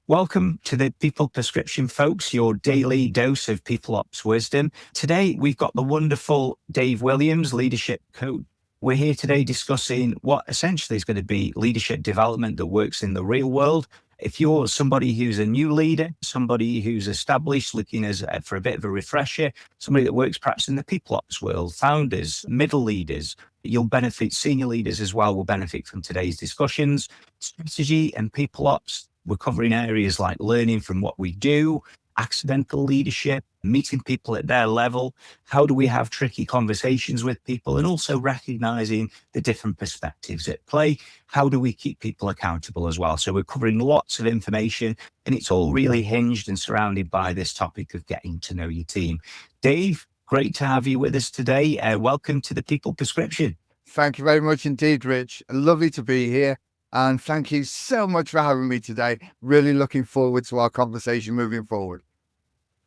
Welcome to the People Prescription, folks, your daily dose of People Ops wisdom. Today, we've got the wonderful Dave Williams, leadership coach. We're here today discussing what essentially is going to be leadership development that works in the real world. If you're somebody who's a new leader, somebody who's established, looking for a bit of a refresher, somebody that works perhaps in the People Ops world, founders, middle leaders, you'll benefit, senior leaders as well will benefit from today's discussions. Strategy and People Ops, we're covering areas like learning from what we do, accidental leadership, meeting people at their level. How do we have tricky conversations with people? And also recognizing the different perspectives at play. How do we keep people accountable as well? So we're covering lots of information, and it's all really hinged and surrounded by this topic of getting to know your team. Dave, great to have you with us today. Welcome to the People Prescription. Thank you very much indeed, Rich. Lovely to be here. And thank you so much for having me today. Really looking forward to our conversation moving forward.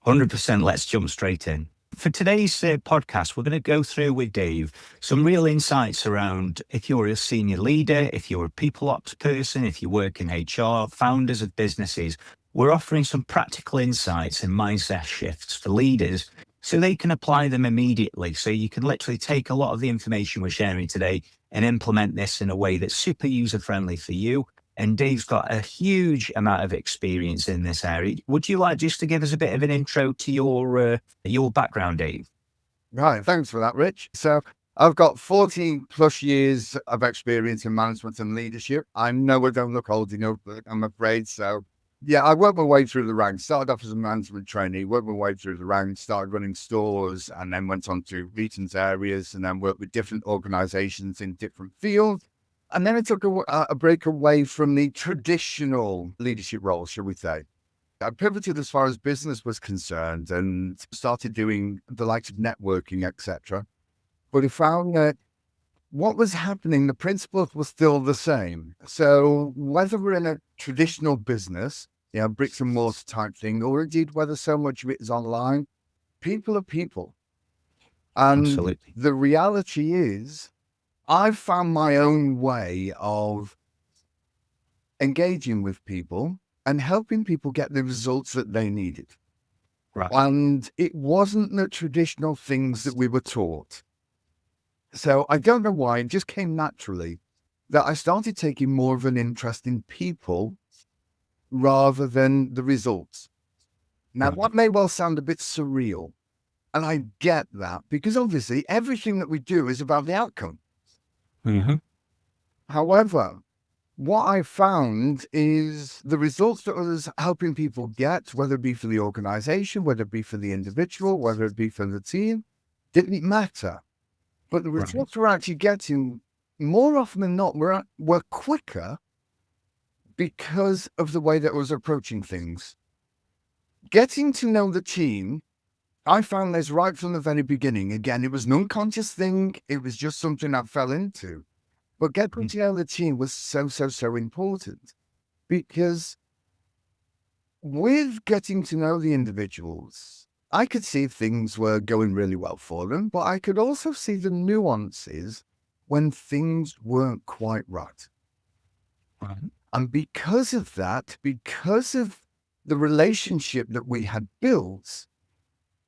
100%. Let's jump straight in. For today's podcast, we're going to go through with Dave some real insights around if you're a senior leader, if you're a people ops person, if you work in HR, founders of businesses. We're offering some practical insights and mindset shifts for leaders so they can apply them immediately. So you can literally take a lot of the information we're sharing today and implement this in a way that's super user-friendly for you. And Dave's got a huge amount of experience in this area. Would you like just to give us a bit of an intro to your background, Dave? Right, thanks for that, Rich. So I've got 14 plus years of experience in management and leadership. I know I don't look old enough, but I'm afraid so. Yeah, I worked my way through the ranks, started off as a management trainee, worked my way through the ranks, started running stores, and then went on to regions areas, and then worked with different organizations in different fields. And then I took a break away from the traditional leadership roles, shall we say. I pivoted as far as business was concerned and started doing the likes of networking, etc. But I found that what was happening, the principles were still the same. So whether we're in a traditional business, bricks and mortar type thing, or indeed whether so much of it is online, people are people. And Absolutely. The reality is, I've found my own way of engaging with people and helping people get the results that they needed. Right. And it wasn't the traditional things that we were taught. So I don't know why, it just came naturally that I started taking more of an interest in people rather than the results. Now, that may well sound a bit surreal, and I get that because obviously everything that we do is about the outcome. Mm-hmm. However, what I found is the results that I was helping people get, whether it be for the organization, whether it be for the individual, whether it be for the team, didn't matter. But the results we're actually getting, more often than not, were quicker because of the way that I was approaching things. Getting to know the team, I found this right from the very beginning. Again, it was an unconscious thing. It was just something I fell into. But getting to know the team was so important because with getting to know the individuals, I could see if things were going really well for them, but I could also see the nuances when things weren't quite right. And because of that, because of the relationship that we had built,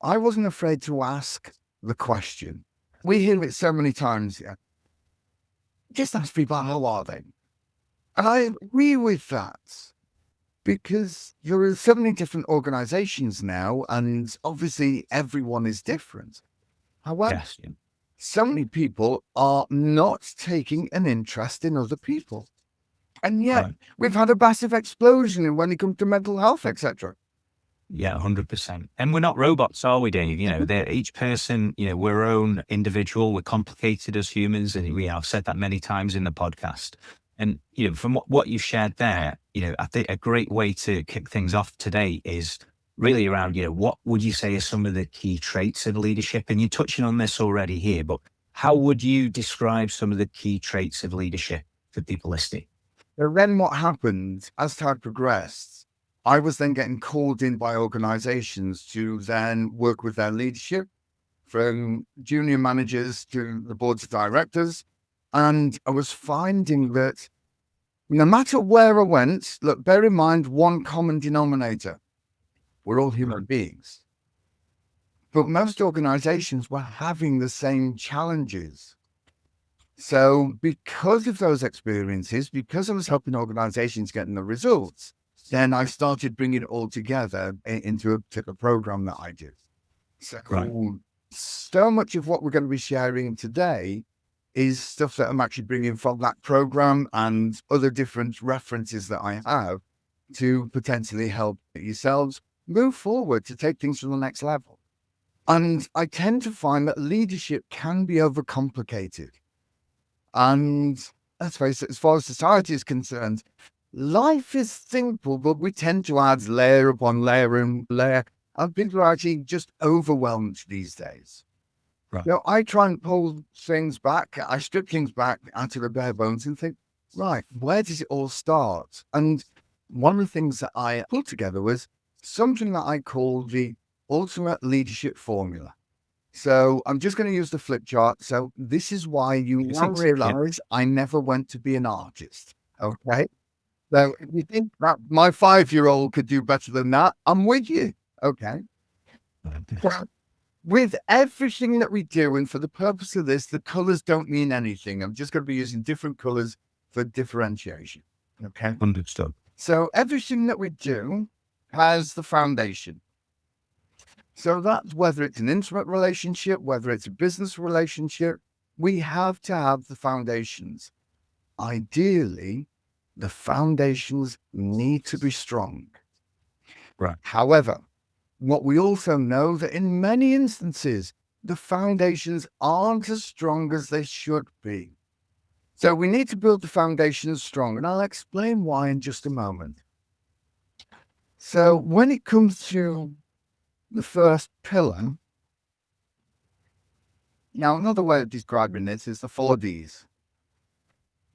I wasn't afraid to ask the question. We hear it so many times. Just ask people, how are they? And I agree with that because there are so many different organizations now, and obviously everyone is different. However, so many people are not taking an interest in other people. And yet we've had a massive explosion when it comes to mental health, etc. Yeah, 100%. And we're not robots, are we, Dave? Each person, we're our own individual. We're complicated as humans. And I've said that many times in the podcast. And, from what you've shared there, I think a great way to kick things off today is really around, what would you say are some of the key traits of leadership? And you're touching on this already here, but how would you describe some of the key traits of leadership for people listening? Then what happened as time progressed, I was then getting called in by organizations to then work with their leadership, from junior managers to the boards of directors. And I was finding that No matter where I went, look, bear in mind one common denominator. We're all human beings. But most organizations were having the same challenges. So because of those experiences, because I was helping organizations getting the results, then I started bringing it all together into a particular program that I do. So, Right. so much of what we're going to be sharing today is stuff that I'm actually bringing from that program and other different references that I have to potentially help yourselves move forward to take things to the next level. And I tend to find that leadership can be overcomplicated. And let's face it, as far as society is concerned, life is simple, but we tend to add layer upon layer and layer. And people are actually just overwhelmed these days. Right. I try and pull things back. I strip things back out of the bare bones and think, right, where does it all start? And one of the things that I pulled together was something that I call the ultimate leadership formula. So I'm just going to use the flip chart. So this is why you now realize I never went to be an artist. Okay. So if you think that my 5-year-old could do better than that, I'm with you. Okay. Well, with everything that we do, and for the purpose of this, the colors don't mean anything. I'm just going to be using different colors for differentiation. Okay. Understood. So everything that we do has the foundation. So that's whether it's an intimate relationship, whether it's a business relationship, we have to have the foundations. Ideally, the foundations need to be strong. Right. However, what we also know that in many instances, the foundations aren't as strong as they should be. So we need to build the foundations strong, and I'll explain why in just a moment. So when it comes to the first pillar, now another way of describing this is the 4Ds.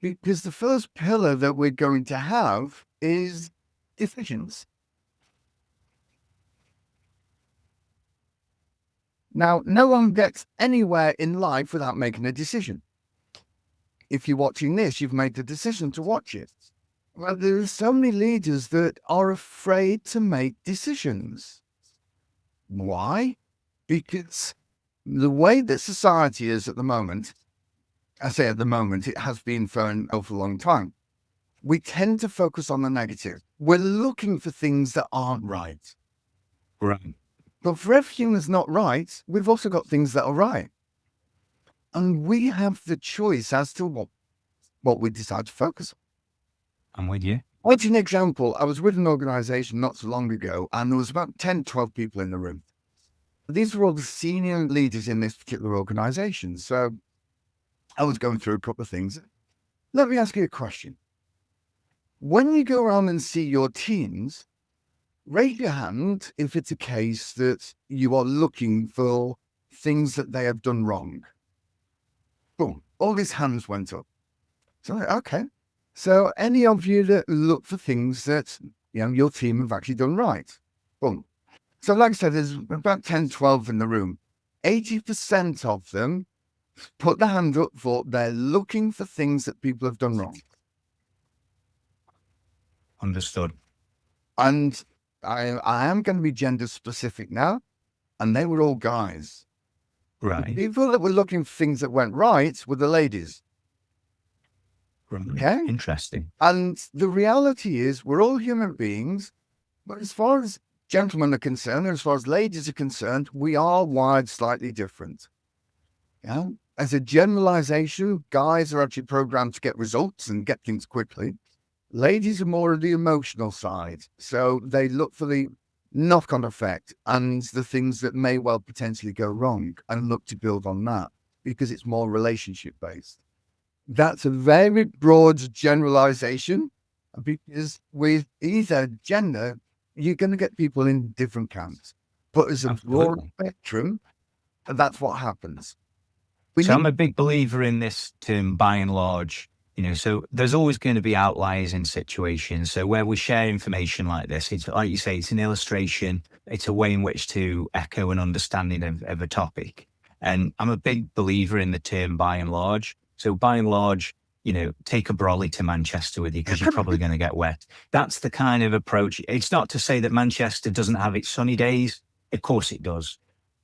Because the first pillar that we're going to have is decisions. Now, no one gets anywhere in life without making a decision. If you're watching this, you've made the decision to watch it. Well, there are so many leaders that are afraid to make decisions. Why? Because the way that society is at the moment, I say at the moment, it has been for an awful long time. We tend to focus on the negative. We're looking for things that aren't right. Right. But for everything that's not right, we've also got things that are right. And we have the choice as to what we decide to focus on. I'm with you. I'll give you an example. I was with an organization not so long ago, and there was about 10, 12 people in the room. These were all the senior leaders in this particular organization. So I was going through a couple of things. Let me ask you a question. When you go around and see your teams, raise your hand if it's a case that you are looking for things that they have done wrong. Boom, all these hands went up. So, okay. So any of you that look for things that your team have actually done right. Boom. So like I said, there's about 10, 12 in the room. 80% of them put their hand up for they're looking for things that people have done wrong. Understood. And I am going to be gender specific now. And they were all guys. Right. The people that were looking for things that went right were the ladies. Right. Okay. Interesting. And the reality is we're all human beings. But as far as gentlemen are concerned, and as far as ladies are concerned, we are wired slightly different. Yeah. As a generalization, guys are actually programmed to get results and get things quickly. Ladies are more of the emotional side. So they look for the knock-on effect and the things that may well potentially go wrong and look to build on that because it's more relationship-based. That's a very broad generalization because with either gender, you're going to get people in different camps. But as a broad spectrum, that's what happens. I'm a big believer in this term, by and large. So there's always going to be outliers in situations. So where we share information like this, it's like you say, it's an illustration. It's a way in which to echo an understanding of a topic. And I'm a big believer in the term by and large. So by and large, take a brolly to Manchester with you because you're probably going to get wet. That's the kind of approach. It's not to say that Manchester doesn't have its sunny days. Of course it does.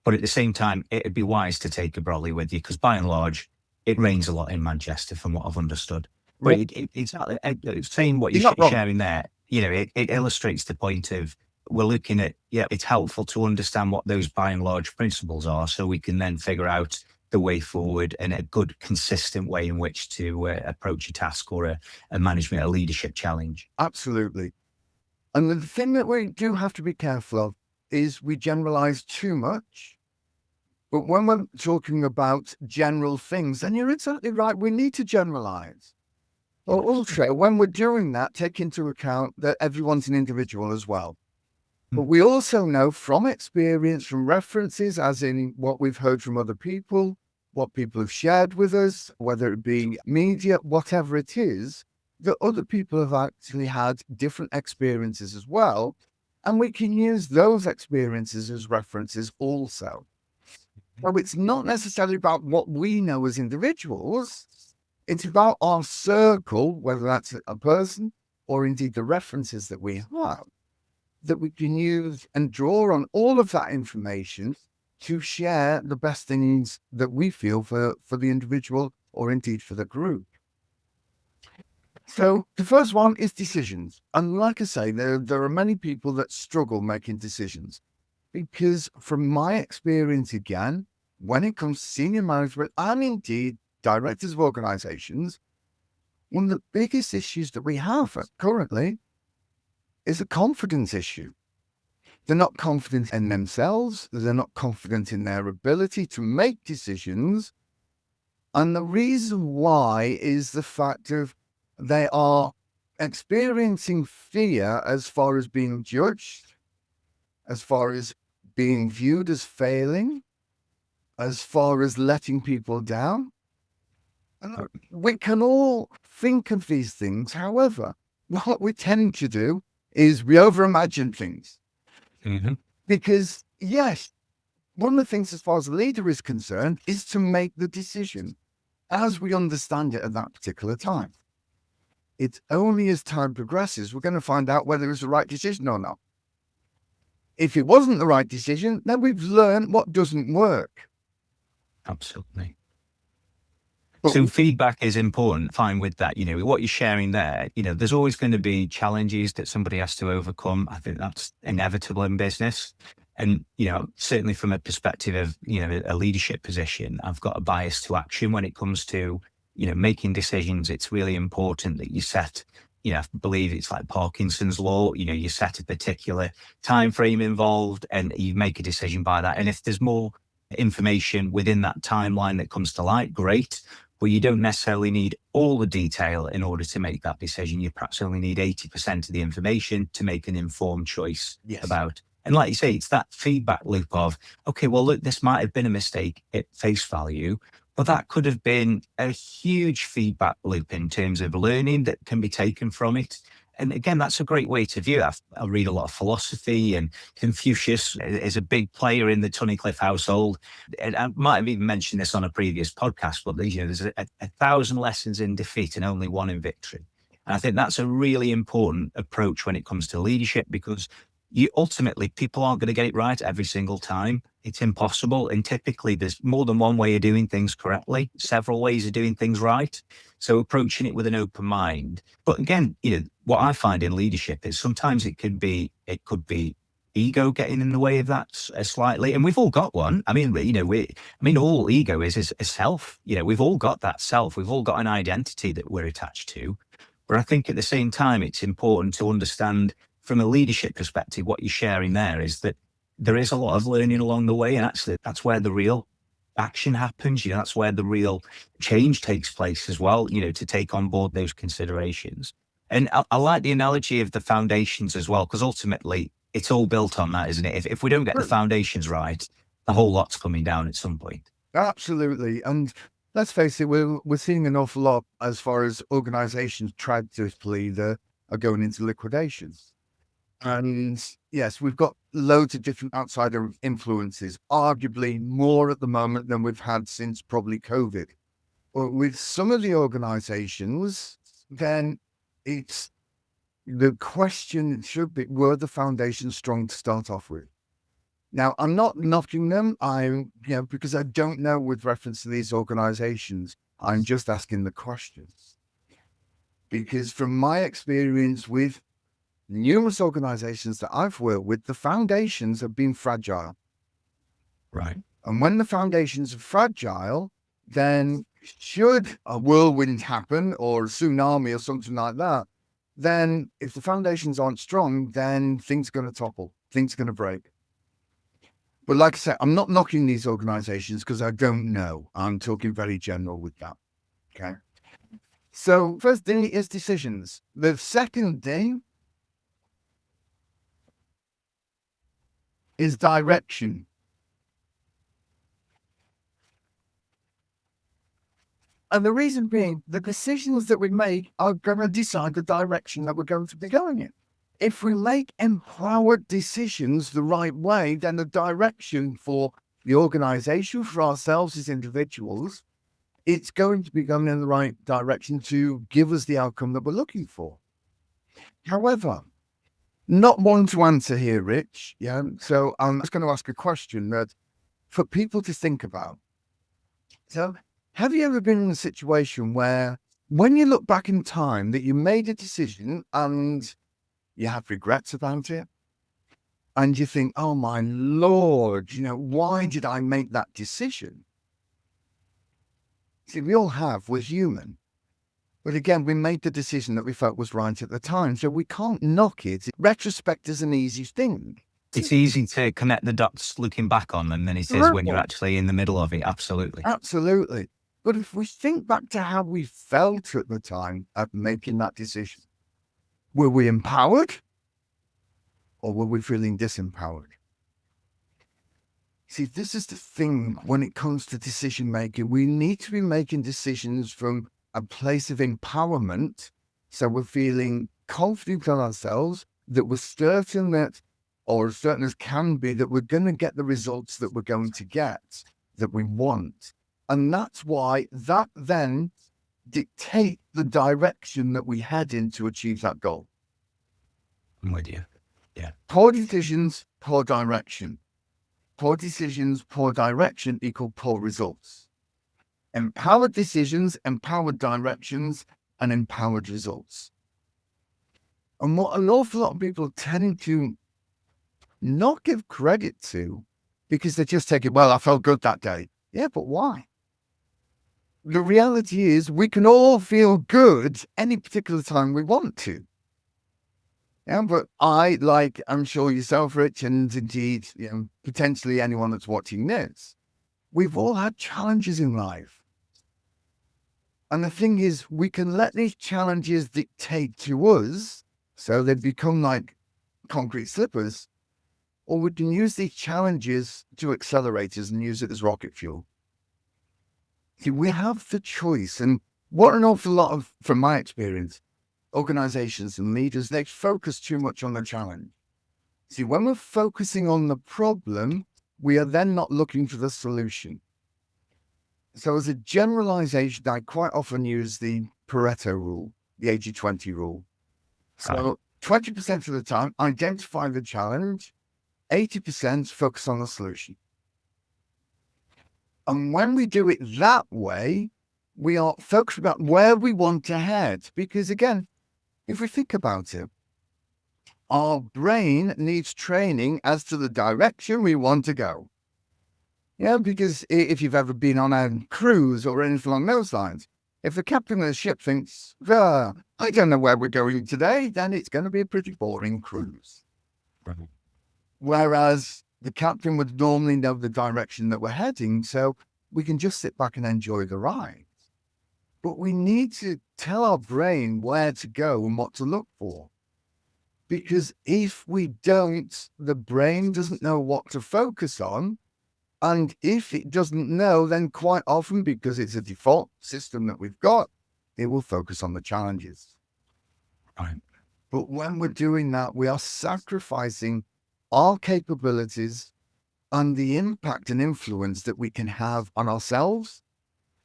But at the same time, it'd be wise to take a brolly with you because by and large, it rains a lot in Manchester from what I've understood. But it's saying what You're you're not wrong. sharing there, it illustrates the point of we're looking at, it's helpful to understand what those by and large principles are so we can then figure out the way forward and a good, consistent way in which to approach a task or a management, a leadership challenge. Absolutely. And the thing that we do have to be careful of is we generalize too much. But when we're talking about general things, then you're exactly right. We need to generalize. But also, when we're doing that, take into account that everyone's an individual as well. But we also know from experience, from references, as in what we've heard from other people, what people have shared with us, whether it be media, whatever it is, that other people have actually had different experiences as well. And we can use those experiences as references also. So it's not necessarily about what we know as individuals. It's about our circle, whether that's a person or indeed the references that we have, that we can use and draw on all of that information to share the best things that we feel for the individual or indeed for the group. So the first one is decisions. And like I say, there are many people that struggle making decisions because from my experience again, when it comes to senior management and indeed directors of organizations, one of the biggest issues that we have currently is a confidence issue. They're not confident in themselves. They're not confident in their ability to make decisions. And the reason why is the fact of they are experiencing fear as far as being judged, as far as being viewed as failing, as far as letting people down. And we can all think of these things. However, what we tend to do is we overimagine things. Mm-hmm. Because, yes, one of the things as far as the leader is concerned is to make the decision as we understand it at that particular time. It's only as time progresses, we're going to find out whether it's the right decision or not. If it wasn't the right decision, then we've learned what doesn't work. Absolutely. But So feedback is important. Fine with that. What you're sharing there, there's always going to be challenges that somebody has to overcome. I think that's inevitable in business. And, certainly from a perspective of, a leadership position, I've got a bias to action when it comes to, making decisions. It's really important that you set, I believe it's like Parkinson's law, you set a particular time frame involved and you make a decision by that. And if there's more information within that timeline that comes to light, great. But you don't necessarily need all the detail in order to make that decision. You perhaps only need 80% of the information to make an informed choice about. And like you say, it's that feedback loop of, okay, well, look, this might have been a mistake at face value, but that could have been a huge feedback loop in terms of learning that can be taken from it. And again, that's a great way to view it. I read a lot of philosophy, and Confucius is a big player in the Tunnicliffe household. And I might have even mentioned this on a previous podcast, but there's a 1,000 lessons in defeat and only one in victory. And I think that's a really important approach when it comes to leadership, because ultimately people aren't going to get it right every single time. It's impossible. And typically there's more than one way of doing things correctly, several ways of doing things right. So approaching it with an open mind. But again, what I find in leadership is sometimes it could be ego getting in the way of that slightly. And we've all got one. I mean, all ego is a self. We've all got that self. We've all got an identity that we're attached to. But I think at the same time, it's important to understand from a leadership perspective, what you're sharing there is that there is a lot of learning along the way. And actually, that's where the real action happens. That's where the real change takes place as well, to take on board those considerations. And I like the analogy of the foundations as well, because ultimately it's all built on that, isn't it? If we don't get the foundations right, the whole lot's coming down at some point. Absolutely. And let's face it, we're seeing an awful lot as far as organizations tragically that are going into liquidation. And yes, we've got loads of different outsider influences, arguably more at the moment than we've had since probably COVID But with some of the organizations, then it's the question should be, were the foundations strong to start off with? Now, I'm not knocking them. Because I don't know with reference to these organizations. I'm just asking the questions. Because from my experience with numerous organizations that I've worked with, the foundations have been fragile. Right. And when the foundations are fragile, then should a whirlwind happen or a tsunami or something like that, then if the foundations aren't strong, then things are going to topple, things are going to break. But like I said, I'm not knocking these organizations because I don't know. I'm talking very general with that. Okay. So first thing is decisions. The second thing is direction. And the reason being, the decisions that we make are going to decide the direction that we're going to be going in. If we make empowered decisions the right way, then the direction for the organization, for ourselves as individuals, it's going to be going in the right direction to give us the outcome that we're looking for. However, not one to answer here, Rich. Yeah. So I'm just going to ask a question that for people to think about. So, have you ever been in a situation where, when you look back in time, that you made a decision and you have regrets about it? And you think, oh my Lord, why did I make that decision? See, we all have, we're human. But again, we made the decision that we felt was right at the time. So we can't knock it. Retrospect is an easy thing. It's easy to connect the dots looking back on them than it is when you're actually in the middle of it. Absolutely. Absolutely. But if we think back to how we felt at the time of making that decision, were we empowered or were we feeling disempowered? See, this is the thing when it comes to decision making. We need to be making decisions from a place of empowerment. So we're feeling confident in ourselves, that we're certain that, or as certain as can be, that we're going to get the results that we're going to get, that we want. And that's why that then dictates the direction that we head in to achieve that goal. I'm with you. Yeah. Poor decisions, poor direction. Poor decisions, poor direction equal poor results. Empowered decisions, empowered directions, and empowered results. And what an awful lot of people tend to not give credit to, because they just take it, well, I felt good that day. Yeah, but why? The reality is we can all feel good any particular time we want to. Yeah, but I'm sure yourself, Rich, and indeed, potentially anyone that's watching this, we've all had challenges in life. And the thing is, we can let these challenges dictate to us, so they become like concrete slippers, or we can use these challenges to accelerate us and use it as rocket fuel. See, we have the choice. And what an awful lot of, from my experience, organizations and leaders, they focus too much on the challenge. See, when we're focusing on the problem, we are then not looking for the solution. So as a generalization, I quite often use the Pareto rule, the 80-20 rule. So 20% of the time, identify the challenge, 80% focus on the solution. And when we do it that way, we are focused about where we want to head. Because again, if we think about it, our brain needs training as to the direction we want to go. Yeah, because if you've ever been on a cruise or anything along those lines, if the captain of the ship thinks, I don't know where we're going today, then it's going to be a pretty boring cruise. Right. Whereas the captain would normally know the direction that we're heading, so we can just sit back and enjoy the ride. But we need to tell our brain where to go and what to look for. Because if we don't, the brain doesn't know what to focus on. And if it doesn't know, then quite often, because it's a default system that we've got, it will focus on the challenges. Right. But when we're doing that, we are sacrificing our capabilities and the impact and influence that we can have on ourselves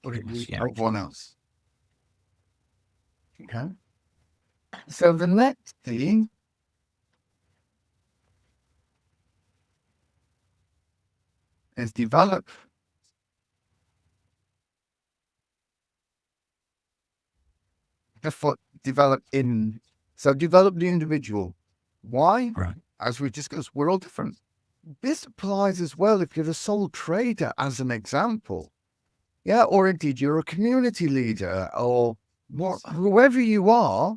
Or it will Yeah. help one else. Okay. So the next thing is develop. Develop in. So develop the individual. Why? Right. As we discussed, we're all different. This applies as well if you're a sole trader, as an example. Yeah, or indeed you're a community leader or whoever you are,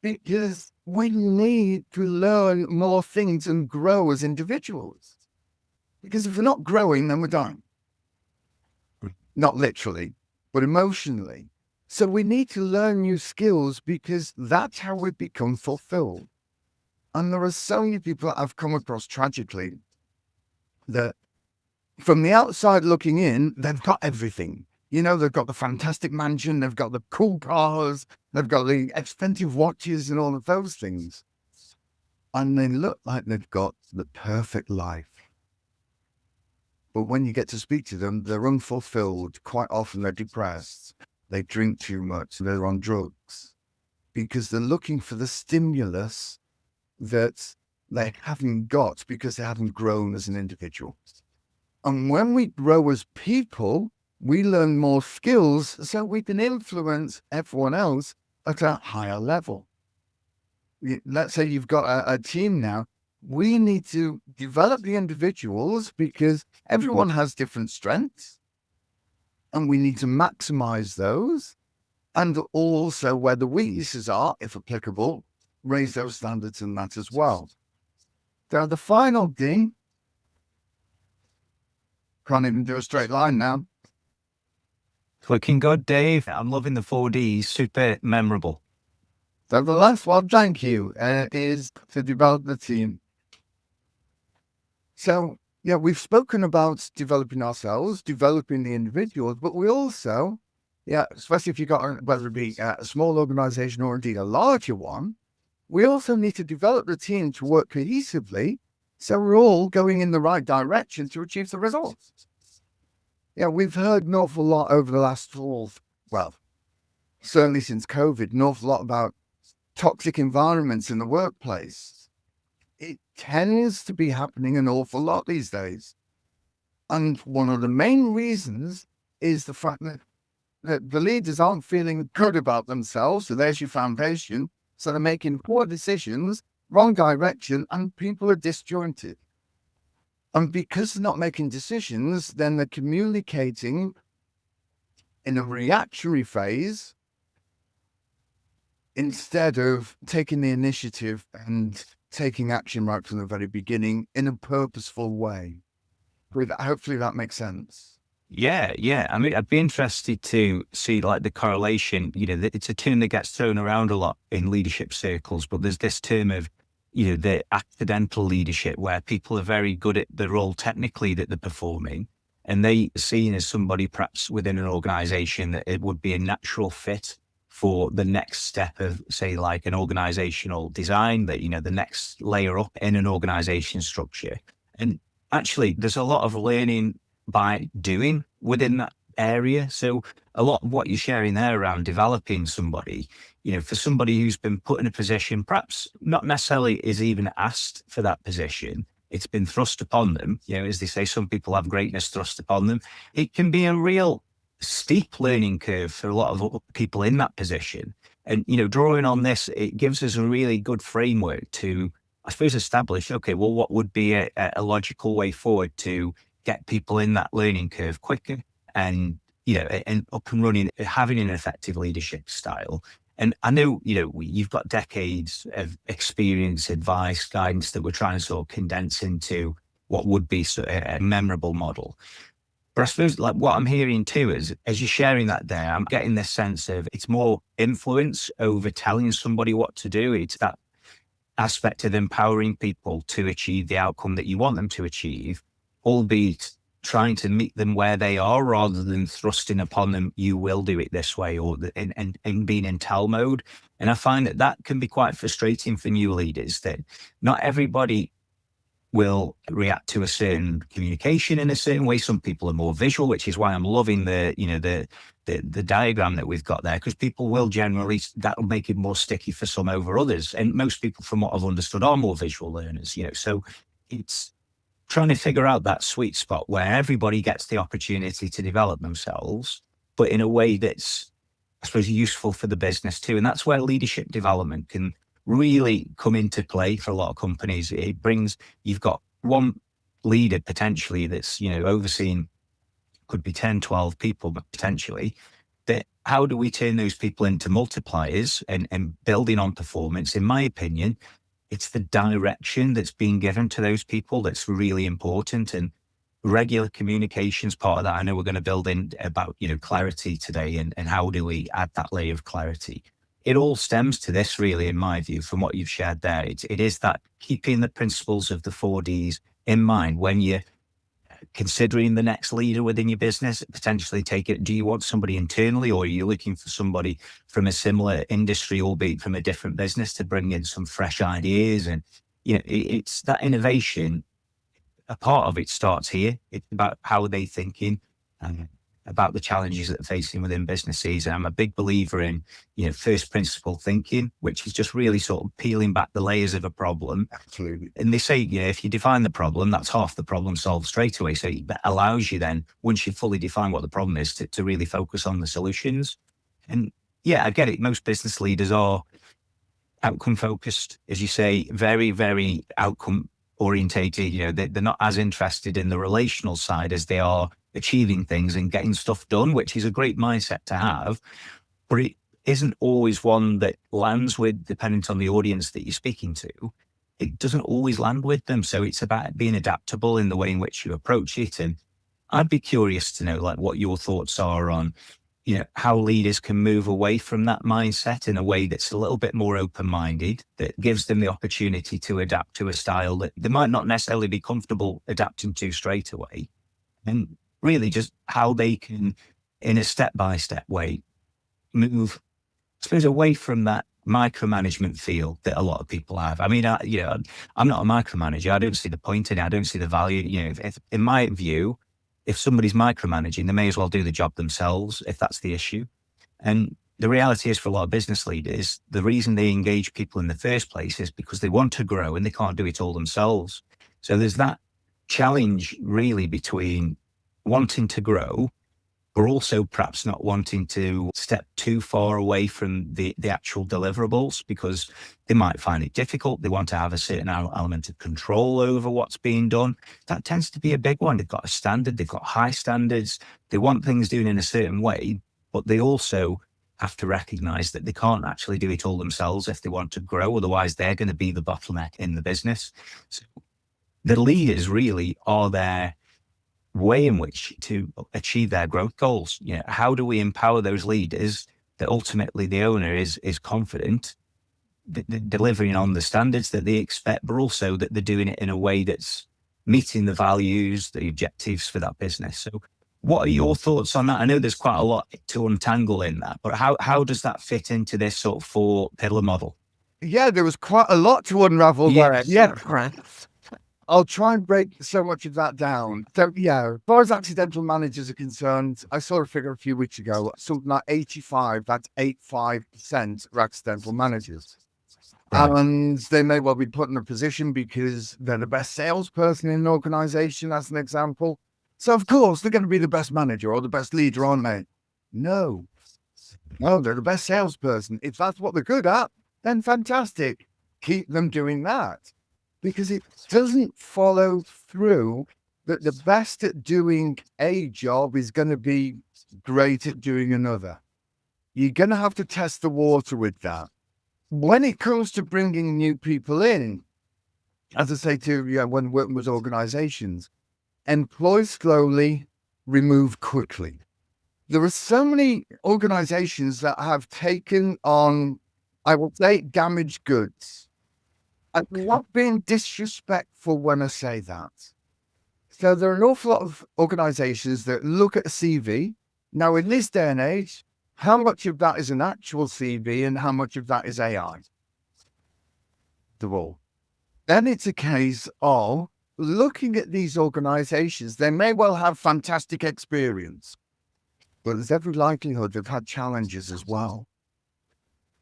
because we need to learn more things and grow as individuals. Because if we're not growing, then we're dying. Not literally, but emotionally. So we need to learn new skills because that's how we become fulfilled. And there are so many people that I've come across tragically that from the outside looking in, they've got everything. You know, they've got the fantastic mansion, they've got the cool cars, they've got the expensive watches and all of those things. And they look like they've got the perfect life. But when you get to speak to them, they're unfulfilled. Quite often they're depressed. They drink too much. They're on drugs because they're looking for the stimulus that they haven't got because they haven't grown as an individual. And when we grow as people, we learn more skills so we can influence everyone else at a higher level. Let's say you've got a team now. We need to develop the individuals because everyone has different strengths and we need to maximize those. And also where the weaknesses are, if applicable, raise those standards in that as well. Now, the final thing, can't even do a straight line now. Looking good, Dave. I'm loving the 4Ds. Super memorable. So the last one, thank you, is to develop the team. So, yeah, we've spoken about developing ourselves, developing the individuals, but we also, especially if you've got, whether it be a small organization or indeed a larger one, we also need to develop the team to work cohesively so we're all going in the right direction to achieve the results. Yeah, we've heard an awful lot over the last certainly since COVID, an awful lot about toxic environments in the workplace. It tends to be happening an awful lot these days. And one of the main reasons is the fact that the leaders aren't feeling good about themselves. So there's your foundation. So they're making poor decisions, wrong direction, and people are disjointed. And because they're not making decisions, then they're communicating in a reactionary phase instead of taking the initiative and taking action right from the very beginning in a purposeful way. Hopefully that makes sense. Yeah. I mean, I'd be interested to see like the correlation. It's a term that gets thrown around a lot in leadership circles, but there's this term of, the accidental leadership where people are very good at the role technically that they're performing. And they seen as somebody perhaps within an organization that it would be a natural fit for the next step of, say, like an organizational design, that, the next layer up in an organization structure. And actually, there's a lot of learning by doing within that area. So a lot of what you're sharing there around developing somebody, for somebody who's been put in a position, perhaps not necessarily is even asked for that position, it's been thrust upon them. As they say, some people have greatness thrust upon them. It can be a real steep learning curve for a lot of people in that position. And, drawing on this, it gives us a really good framework to, I suppose, establish, okay, well, what would be a logical way forward to get people in that learning curve quicker and, and up and running, having an effective leadership style. And I know, you've got decades of experience, advice, guidance that we're trying to sort of condense into what would be a memorable model. But I suppose like what I'm hearing too is, as you're sharing that there, I'm getting this sense of it's more influence over telling somebody what to do. It's that aspect of empowering people to achieve the outcome that you want them to achieve, albeit trying to meet them where they are rather than thrusting upon them, you will do it this way, or and being in tell mode. And I find that can be quite frustrating for new leaders, that not everybody will react to a certain communication in a certain way. Some people are more visual, which is why I'm loving the diagram that we've got there, because people will generally, that'll make it more sticky for some over others. And most people, from what I've understood, are more visual learners, so it's trying to figure out that sweet spot where everybody gets the opportunity to develop themselves, but in a way that's, I suppose, useful for the business too. And that's where leadership development can really come into play for a lot of companies. You've got one leader potentially that's, overseeing, could be 10, 12 people, but potentially, that how do we turn those people into multipliers and building on performance? In my opinion, it's the direction that's being given to those people that's really important, and regular communications part of that. I know we're going to build in about, clarity today, and how do we add that layer of clarity? It all stems to this, really, in my view, from what you've shared there. It is that keeping the principles of the 4Ds in mind when you're considering the next leader within your business. Potentially take it, do you want somebody internally, or are you looking for somebody from a similar industry, albeit from a different business, to bring in some fresh ideas? And, it's that innovation. A part of it starts here. It's about how are they thinking, about the challenges that they're facing within businesses. And I'm a big believer in, first principle thinking, which is just really sort of peeling back the layers of a problem. Absolutely. And they say, if you define the problem, that's half the problem solved straight away. So it allows you then, once you fully define what the problem is, to really focus on the solutions. And yeah, I get it. Most business leaders are outcome focused, as you say, very, very outcome orientated. They're not as interested in the relational side as they are achieving things and getting stuff done, which is a great mindset to have, but it isn't always one that lands with, depending on the audience that you're speaking to. It doesn't always land with them. So it's about being adaptable in the way in which you approach it. And I'd be curious to know, like, what your thoughts are on, how leaders can move away from that mindset in a way that's a little bit more open-minded, that gives them the opportunity to adapt to a style that they might not necessarily be comfortable adapting to straight away. And really just how they can, in a step-by-step way, move, I suppose, away from that micromanagement feel that a lot of people have. I mean, I'm not a micromanager. I don't see the point in it. I don't see the value. If in my view, if somebody's micromanaging, they may as well do the job themselves, if that's the issue. And the reality is, for a lot of business leaders, the reason they engage people in the first place is because they want to grow and they can't do it all themselves. So there's that challenge really between wanting to grow, but also perhaps not wanting to step too far away from the actual deliverables, because they might find it difficult. They want to have a certain element of control over what's being done. That tends to be a big one. They've got a standard, they've got high standards. They want things doing in a certain way, but they also have to recognize that they can't actually do it all themselves if they want to grow. Otherwise, they're going to be the bottleneck in the business. So the leaders really are their way in which to achieve their growth goals. How do we empower those leaders that ultimately the owner is confident delivering on the standards that they expect, but also that they're doing it in a way that's meeting the values, the objectives for that business. So what are your thoughts on that? I know there's quite a lot to untangle in that, but how does that fit into this sort of 4-pillar model? Yeah, there was quite a lot to unravel there. Yeah, I'll try and break so much of that down. So yeah, as far as accidental managers are concerned, I saw a figure a few weeks ago, something like 85% are accidental managers. Right. And they may well be put in a position because they're the best salesperson in an organization, as an example. So of course, they're going to be the best manager or the best leader, aren't they? No, they're the best salesperson. If that's what they're good at, then fantastic. Keep them doing that. Because it doesn't follow through that the best at doing a job is going to be great at doing another. You're going to have to test the water with that. When it comes to bringing new people in, as I say to when working with organizations, employ slowly, remove quickly. There are so many organizations that have taken on, I will say, damaged goods. I'm not being disrespectful when I say that. So there are an awful lot of organizations that look at a CV. Now, in this day and age, how much of that is an actual CV and how much of that is AI? The role. Then it's a case of looking at these organizations, they may well have fantastic experience, but there's every likelihood they've had challenges as well.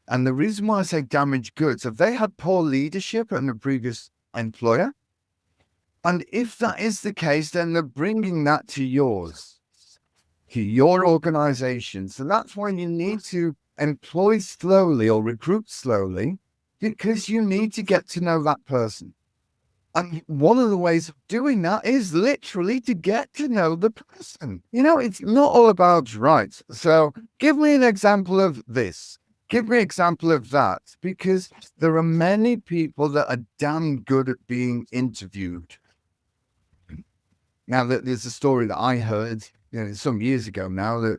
And the reason why I say damaged goods, if they had poor leadership in the previous employer, and if that is the case, then they're bringing that to yours, to your organization. So that's why you need to employ slowly or recruit slowly, because you need to get to know that person. And one of the ways of doing that is literally to get to know the person. It's not all about rights. So give me an example of this. Give me an example of that, because there are many people that are damn good at being interviewed. Now, there's a story that I heard some years ago now, that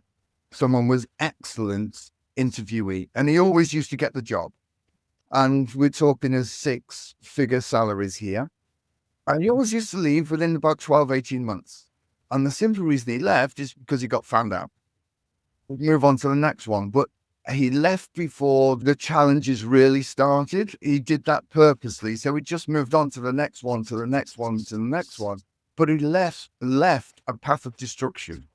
someone was excellent interviewee and he always used to get the job. And we're talking of 6-figure salaries here. And he always used to leave within about 12, 18 months. And the simple reason he left is because he got found out. We'll move on to the next one. But he left before the challenges really started. He did that purposely. So he just moved on to the next one, to the next one, to the next one. But he left a path of destruction.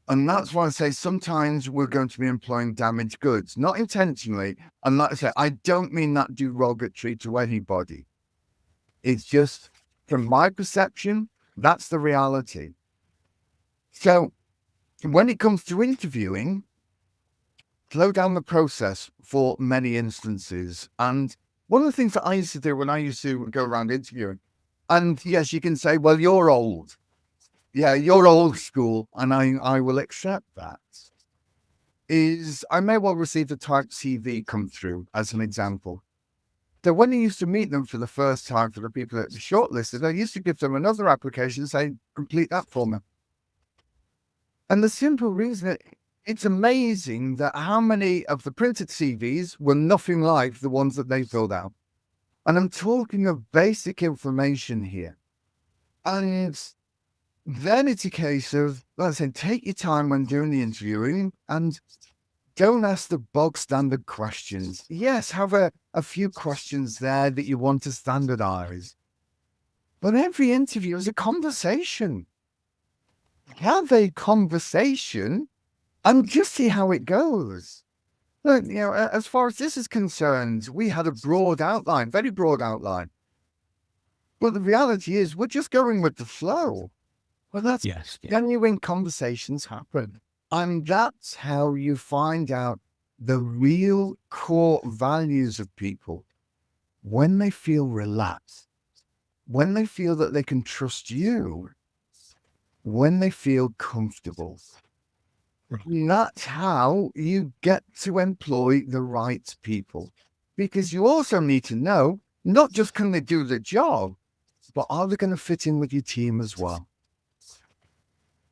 And that's why I say sometimes we're going to be employing damaged goods, not intentionally. And like I say, I don't mean that derogatory to anybody. It's just, from my perception, that's the reality. So when it comes to interviewing, slow down the process for many instances. And one of the things that I used to do when I used to go around interviewing, and yes, you can say, well, you're old. Yeah, you're old school, and I will accept that. Is I may well receive the typed CV come through as an example. So when I used to meet them for the first time, for the people that were shortlisted, I used to give them another application and say, complete that for me. And the simple reason, it's amazing that how many of the printed CVs were nothing like the ones that they filled out. And I'm talking of basic information here. And then it's a case of, like I said, take your time when doing the interviewing and don't ask the bog standard questions. Yes, have a few questions there that you want to standardize. But every interview is a conversation. Have a conversation and just see how it goes. Look, as far as this is concerned, we had a broad outline, very broad outline. But the reality is we're just going with the flow. Well, that's genuine conversations happen. And that's how you find out the real core values of people. When they feel relaxed, when they feel that they can trust you, when they feel comfortable. And that's how you get to employ the right people. Because you also need to know, not just can they do the job, but are they going to fit in with your team as well?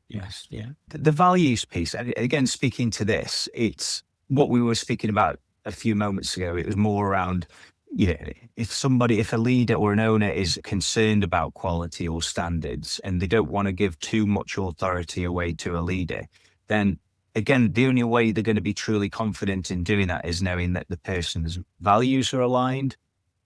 Yes, yeah. The values piece, and again, speaking to this, it's what we were speaking about a few moments ago. It was more around, if a leader or an owner is concerned about quality or standards and they don't want to give too much authority away to a leader, then again, the only way they're going to be truly confident in doing that is knowing that the person's values are aligned.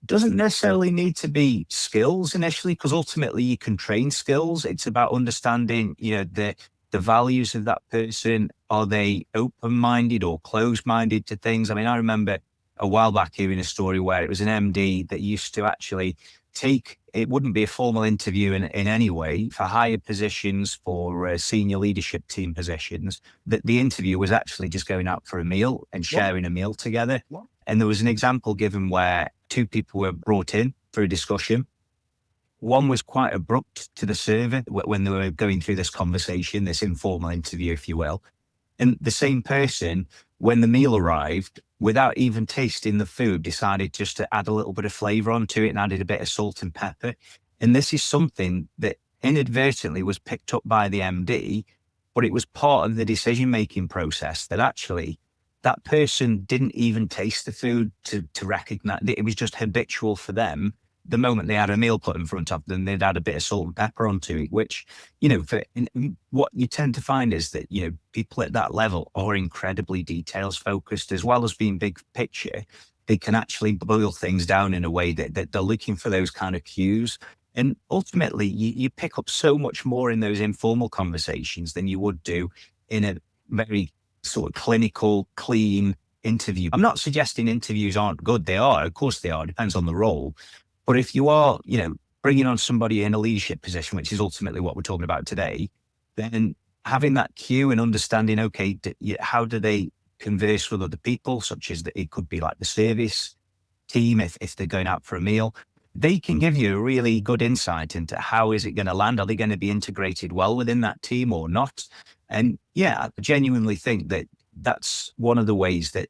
Doesn't necessarily need to be skills initially, because ultimately you can train skills. It's about understanding, the values of that person. Are they open-minded or closed-minded to things? I mean, I remember a while back hearing a story where it was an MD that used to actually it wouldn't be a formal interview in any way for higher positions, for senior leadership team positions, that the interview was actually just going out for a meal and sharing a meal together. And there was an example given where 2 people were brought in for a discussion. One was quite abrupt to the server when they were going through this conversation, this informal interview, if you will. And the same person, when the meal arrived, without even tasting the food, decided just to add a little bit of flavor onto it and added a bit of salt and pepper. And this is something that inadvertently was picked up by the MD, but it was part of the decision-making process that actually that person didn't even taste the food to recognize that it was just habitual for them. The moment they had a meal put in front of them, they'd add a bit of salt and pepper onto it, which, what you tend to find is that, people at that level are incredibly details focused, as well as being big picture. they can actually boil things down in a way that they're looking for those kind of cues. And ultimately, you pick up so much more in those informal conversations than you would do in a very sort of clinical, clean interview. I'm not suggesting interviews aren't good. They are. Of course they are. It depends on the role. But if you are, bringing on somebody in a leadership position, which is ultimately what we're talking about today, then having that cue and understanding, okay, how do they converse with other people, such as it could be like the service team, if they're going out for a meal, they can give you a really good insight into how is it going to land? Are they going to be integrated well within that team or not? And yeah, I genuinely think that that's one of the ways that,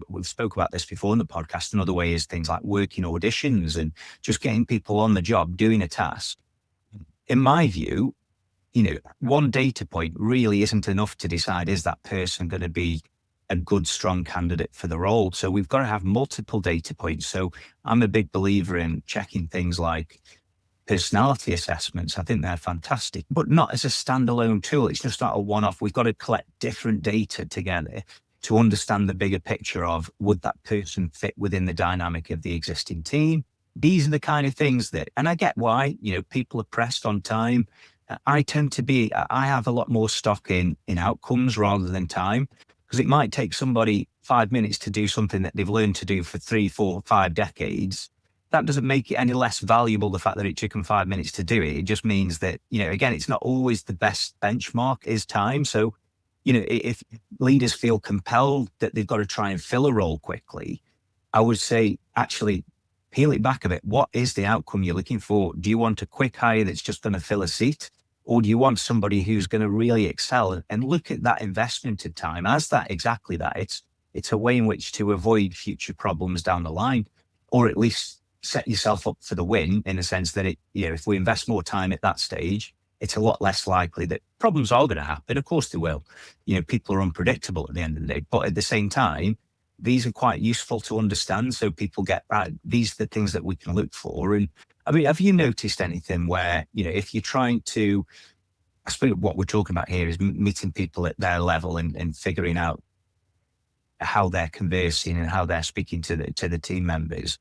we've spoke about this before in the podcast. Another way is things like working auditions and just getting people on the job doing a task. In my view, one data point really isn't enough to decide, is that person going to be a good, strong candidate for the role? So we've got to have multiple data points. So I'm a big believer in checking things like personality assessments. I think they're fantastic, but not as a standalone tool. It's just not a one-off. We've got to collect different data together to understand the bigger picture of, would that person fit within the dynamic of the existing team? These are the kind of things that, and I get why, people are pressed on time. I have a lot more stock in outcomes rather than time, because it might take somebody 5 minutes to do something that they've learned to do for 3, 4, 5 decades. That doesn't make it any less valuable, the fact that it took them 5 minutes to do it. It just means that, again, it's not always the best benchmark is time. So, if leaders feel compelled that they've got to try and fill a role quickly, I would say, actually, peel it back a bit. What is the outcome you're looking for? Do you want a quick hire that's just going to fill a seat? Or do you want somebody who's going to really excel? And look at that investment of time as that, exactly that. It's a way in which to avoid future problems down the line, or at least set yourself up for the win, in a sense that if we invest more time at that stage, it's a lot less likely that problems are going to happen. Of course they will. People are unpredictable at the end of the day, but at the same time, these are quite useful to understand. So people get, right, these are the things that we can look for. And I mean, have you noticed anything where, if you're trying to, I suppose what we're talking about here is meeting people at their level and figuring out how they're conversing and how they're speaking to the team members.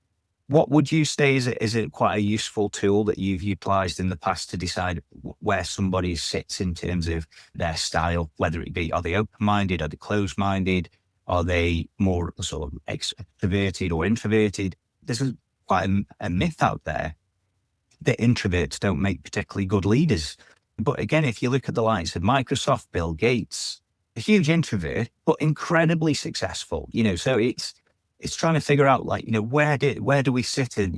What would you say is it quite a useful tool that you've utilized in the past to decide where somebody sits in terms of their style, whether it be, are they open-minded, are they closed-minded, are they more sort of extroverted or introverted? There's quite a myth out there that introverts don't make particularly good leaders. But again, if you look at the likes of Microsoft, Bill Gates, a huge introvert, but incredibly successful, so it's trying to figure out, like, where do we sit in,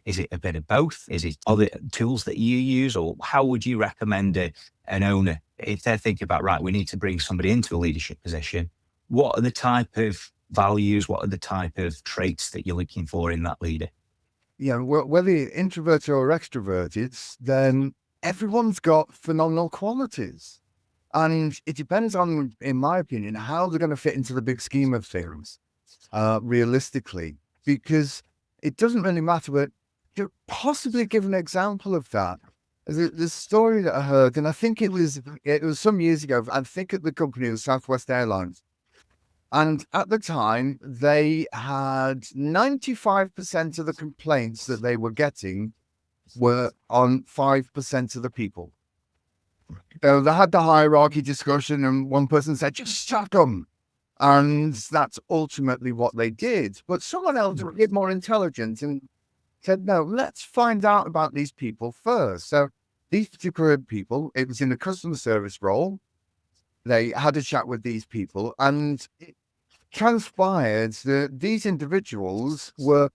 is it a bit of both? Is it other tools that you use, or how would you recommend an owner, if they're thinking about, right, we need to bring somebody into a leadership position? What are the type of values? What are the type of traits that you're looking for in that leader? Yeah, whether you're introverted or extroverted, then everyone's got phenomenal qualities. And it depends on, in my opinion, how they're going to fit into the big scheme of things, realistically, because it doesn't really matter. But to possibly give an example of that, the story that I heard, and I think it was some years ago, I think at the company of Southwest Airlines. And at the time, they had 95% of the complaints that they were getting were on 5% of the people. So they had the hierarchy discussion, and one person said, just sack them. And that's ultimately what they did. But someone else was a bit more intelligent and said, no, let's find out about these people first. So these particular people, it was in the customer service role. They had a chat with these people, and it transpired that these individuals were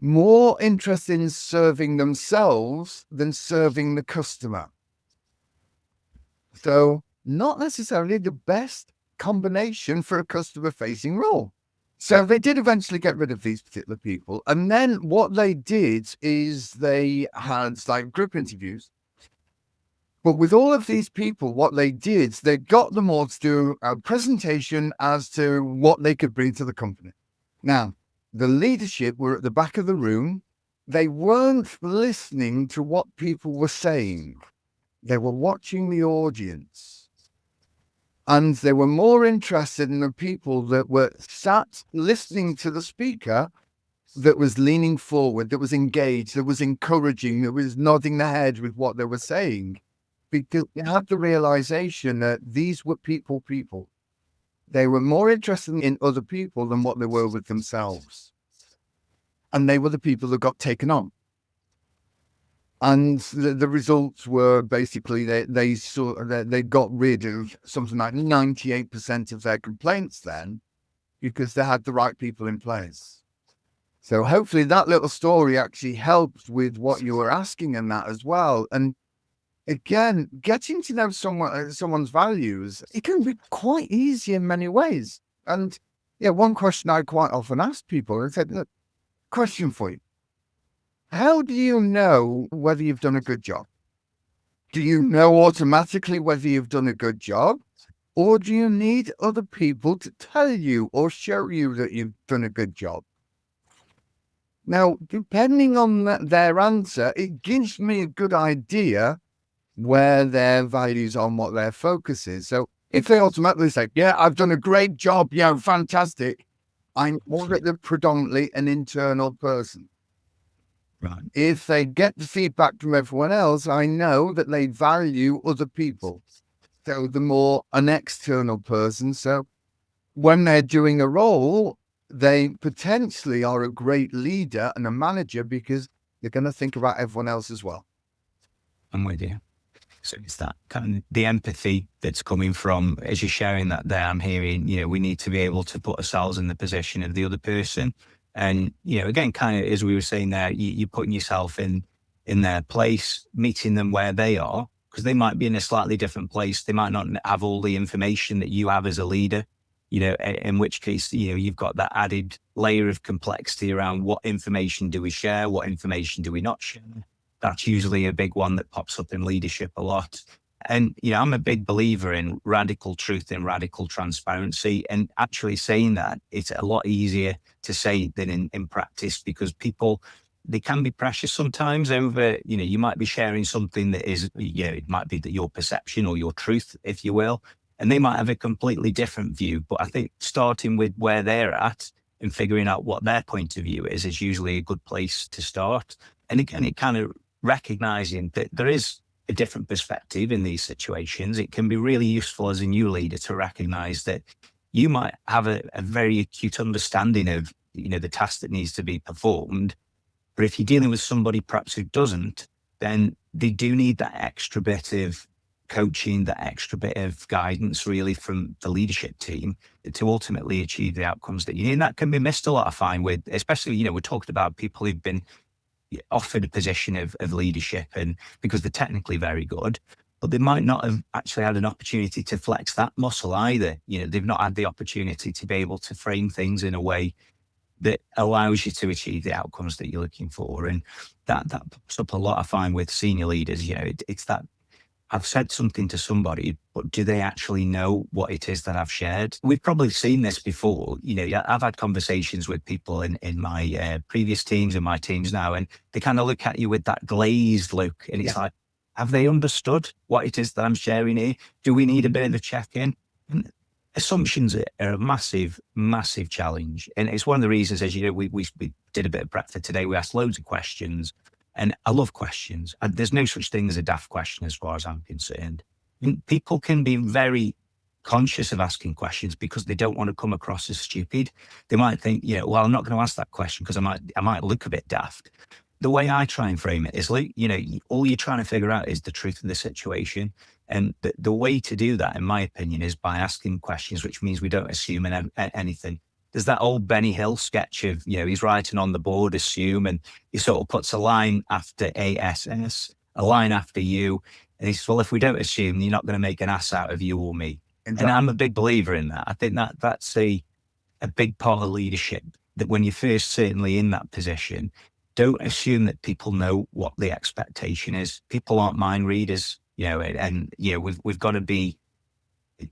more interested in serving themselves than serving the customer. So not necessarily the best combination for a customer-facing role. So they did eventually get rid of these particular people. And then what they did is they had like group interviews. But with all of these people, what they did, they got them all to do a presentation as to what they could bring to the company. Now, the leadership were at the back of the room. They weren't listening to what people were saying. They were watching the audience. And they were more interested in the people that were sat listening to the speaker, that was leaning forward, that was engaged, that was encouraging, that was nodding their head with what they were saying. Because you had the realization that these were people. They were more interested in other people than what they were with themselves. And they were the people that got taken on. And the results were basically they got rid of something like 98% of their complaints then, because they had the right people in place. So hopefully that little story actually helped with what you were asking and that as well. And again, getting to know someone's values, it can be quite easy in many ways. And yeah, one question I quite often ask people, I said, look, question for you. How do you know whether you've done a good job? Do you know automatically whether you've done a good job? Or do you need other people to tell you or show you that you've done a good job? Now, depending on their answer, it gives me a good idea where their values are and what their focus is. So if they automatically say, yeah, I've done a great job, yeah, fantastic, I'm already predominantly an internal person. Right. If they get the feedback from everyone else, I know that they value other people. So the more an external person. So when they're doing a role, they potentially are a great leader and a manager because they're going to think about everyone else as well. I'm with you. So it's that kind of the empathy that's coming from, as you're sharing that there, I'm hearing, we need to be able to put ourselves in the position of the other person. And, again, kind of, as we were saying there, you're putting yourself in their place, meeting them where they are, because they might be in a slightly different place. They might not have all the information that you have as a leader, in which case, you've got that added layer of complexity around what information do we share? What information do we not share? That's usually a big one that pops up in leadership a lot. And, I'm a big believer in radical truth and radical transparency. And actually saying that, it's a lot easier to say than in practice, because people, they can be precious sometimes over, you might be sharing something that is, it might be that your perception or your truth, if you will, and they might have a completely different view. But I think starting with where they're at and figuring out what their point of view is usually a good place to start. And again, it kind of recognizing that there is a different perspective in these situations. It can be really useful as a new leader to recognize that you might have a very acute understanding of, the task that needs to be performed. But if you're dealing with somebody perhaps who doesn't, then they do need that extra bit of coaching, that extra bit of guidance really from the leadership team to ultimately achieve the outcomes that you need. And that can be missed a lot, I find, with, especially, we talked about people who've been offered a position of leadership, and because they're technically very good, but they might not have actually had an opportunity to flex that muscle either. They've not had the opportunity to be able to frame things in a way that allows you to achieve the outcomes that you're looking for. And that pops up a lot, I find, with senior leaders. It's that I've said something to somebody, but do they actually know what it is that I've shared? We've probably seen this before. I've had conversations with people in my previous teams and my teams now, and they kind of look at you with that glazed look. And it's like, have they understood what it is that I'm sharing here? Do we need a bit of a check-in? And assumptions are a massive, massive challenge. And it's one of the reasons, as we did a bit of prep for today. We asked loads of questions. And I love questions. And there's no such thing as a daft question as far as I'm concerned. And people can be very conscious of asking questions because they don't want to come across as stupid. They might think, well, I'm not going to ask that question because I might look a bit daft. The way I try and frame it is like, all you're trying to figure out is the truth of the situation. And the way to do that, in my opinion, is by asking questions, which means we don't assume anything. There's that old Benny Hill sketch of, he's writing on the board, assume, and he sort of puts a line after ASS, a line after you. And he says, well, if we don't assume, you're not going to make an ass out of you or me. Exactly. And I'm a big believer in that. I think that's a big part of leadership, that when you're first certainly in that position, don't assume that people know what the expectation is. People aren't mind readers, we've got to be,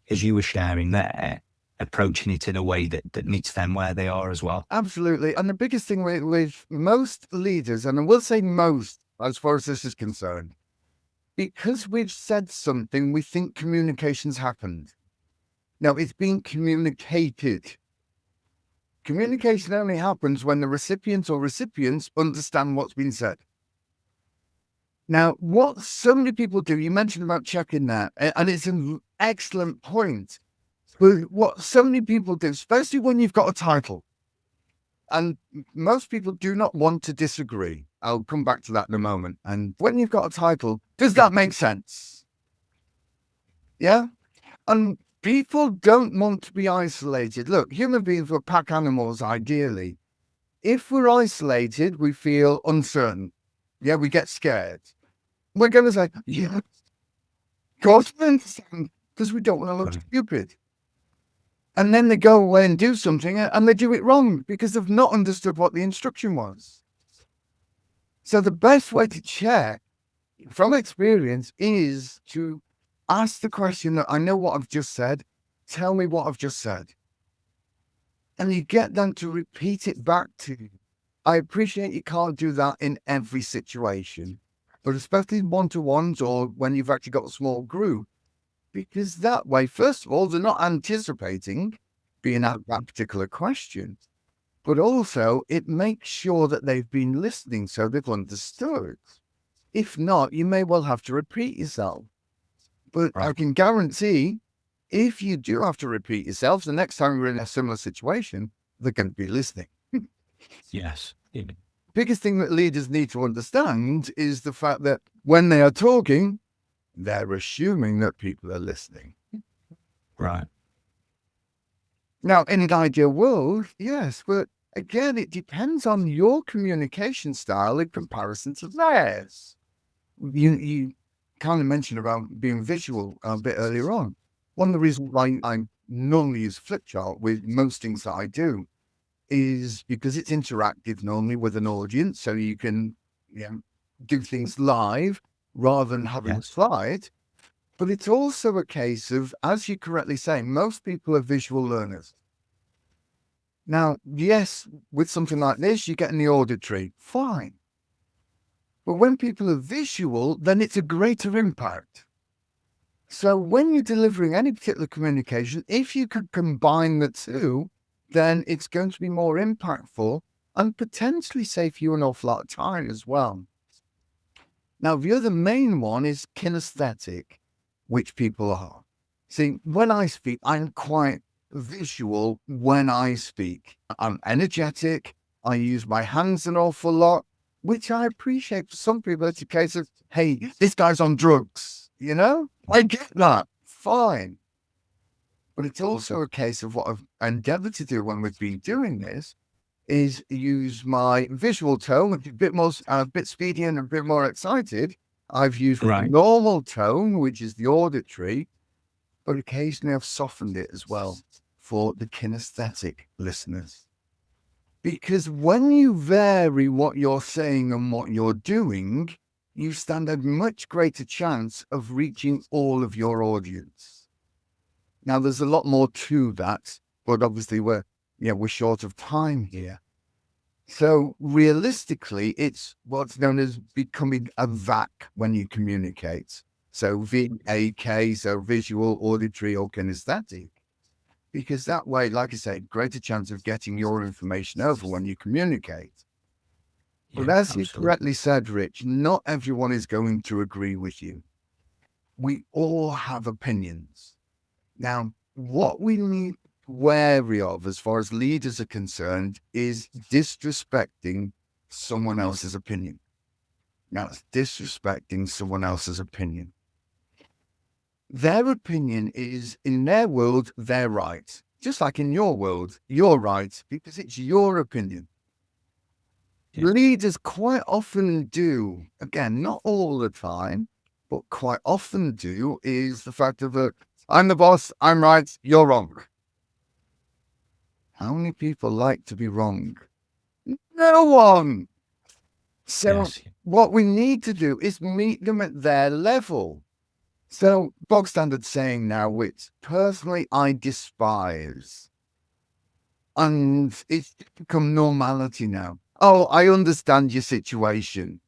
as you were sharing there, approaching it in a way that meets them where they are as well. Absolutely. And the biggest thing with most leaders, and I will say most as far as this is concerned, because we've said something, we think communication's happened. No, it's being communicated. Communication only happens when the recipient or recipients understand what's been said. Now, what so many people do, you mentioned about checking that, and it's an excellent point. But what so many people do, especially when you've got a title, and most people do not want to disagree. I'll come back to that in a moment. And when you've got a title, does that make sense? Yeah? And people don't want to be isolated. Look, human beings were pack animals, ideally. If we're isolated, we feel uncertain. Yeah, we get scared. We're going to say, yeah, of course we understand, because we don't want to look stupid. And then they go away and do something and they do it wrong because they've not understood what the instruction was. So the best way to check from experience is to ask the question that I know what I've just said. Tell me what I've just said. And you get them to repeat it back to you. I appreciate you can't do that in every situation, but especially one-to-ones or when you've actually got a small group, because that way, first of all, they're not anticipating being asked that particular question, but also it makes sure that they've been listening so they've understood. If not, you may well have to repeat yourself. But I can guarantee if you do have to repeat yourself, the next time you're in a similar situation, they're going to be listening. Yes. Biggest thing that leaders need to understand is the fact that when they are talking, they're assuming that people are listening. Right. Now, in an ideal world, yes, but again, it depends on your communication style in comparison to theirs. You kind of mentioned about being visual a bit earlier on. One of the reasons why I normally use flip chart with most things that I do is because it's interactive normally with an audience, so you can do things live rather than having a slide. But it's also a case of, as you correctly say, most people are visual learners. Now, yes, with something like this, you get in the auditory, fine. But when people are visual, then it's a greater impact. So when you're delivering any particular communication, if you could combine the two, then it's going to be more impactful and potentially save you an awful lot of time as well. Now, the other main one is kinesthetic, which people are. See, when I speak, I'm quite visual when I speak. I'm energetic. I use my hands an awful lot, which I appreciate. For some people, it's a case of, hey, this guy's on drugs, I get that, fine. But it's also a case of what I've endeavored to do when we've been doing this is use my visual tone, which is a bit speedy and a bit more excited. I've used my normal tone, which is the auditory, but occasionally I've softened it as well for the kinesthetic listeners. Because when you vary what you're saying and what you're doing, you stand a much greater chance of reaching all of your audience. Now, there's a lot more to that, but obviously we're short of time here. So realistically, it's what's known as becoming a VAC when you communicate. So VAK, so visual, auditory, or kinesthetic. Because that way, like I say, greater chance of getting your information over when you communicate. But as you correctly said, Rich, not everyone is going to agree with you. We all have opinions. Now, what we need to be wary of as far as leaders are concerned is disrespecting someone else's opinion. Now, it's disrespecting someone else's opinion. Their opinion is, in their world, they're right. Just like in your world, you're right because it's your opinion. Leaders quite often do, again, not all the time, but quite often do, is the fact of I'm the boss, I'm right, you're wrong. How many people like to be wrong? No one. So what we need to do is meet them at their level. So bog standard saying now, which personally I despise. And it's become normality now. Oh, I understand your situation.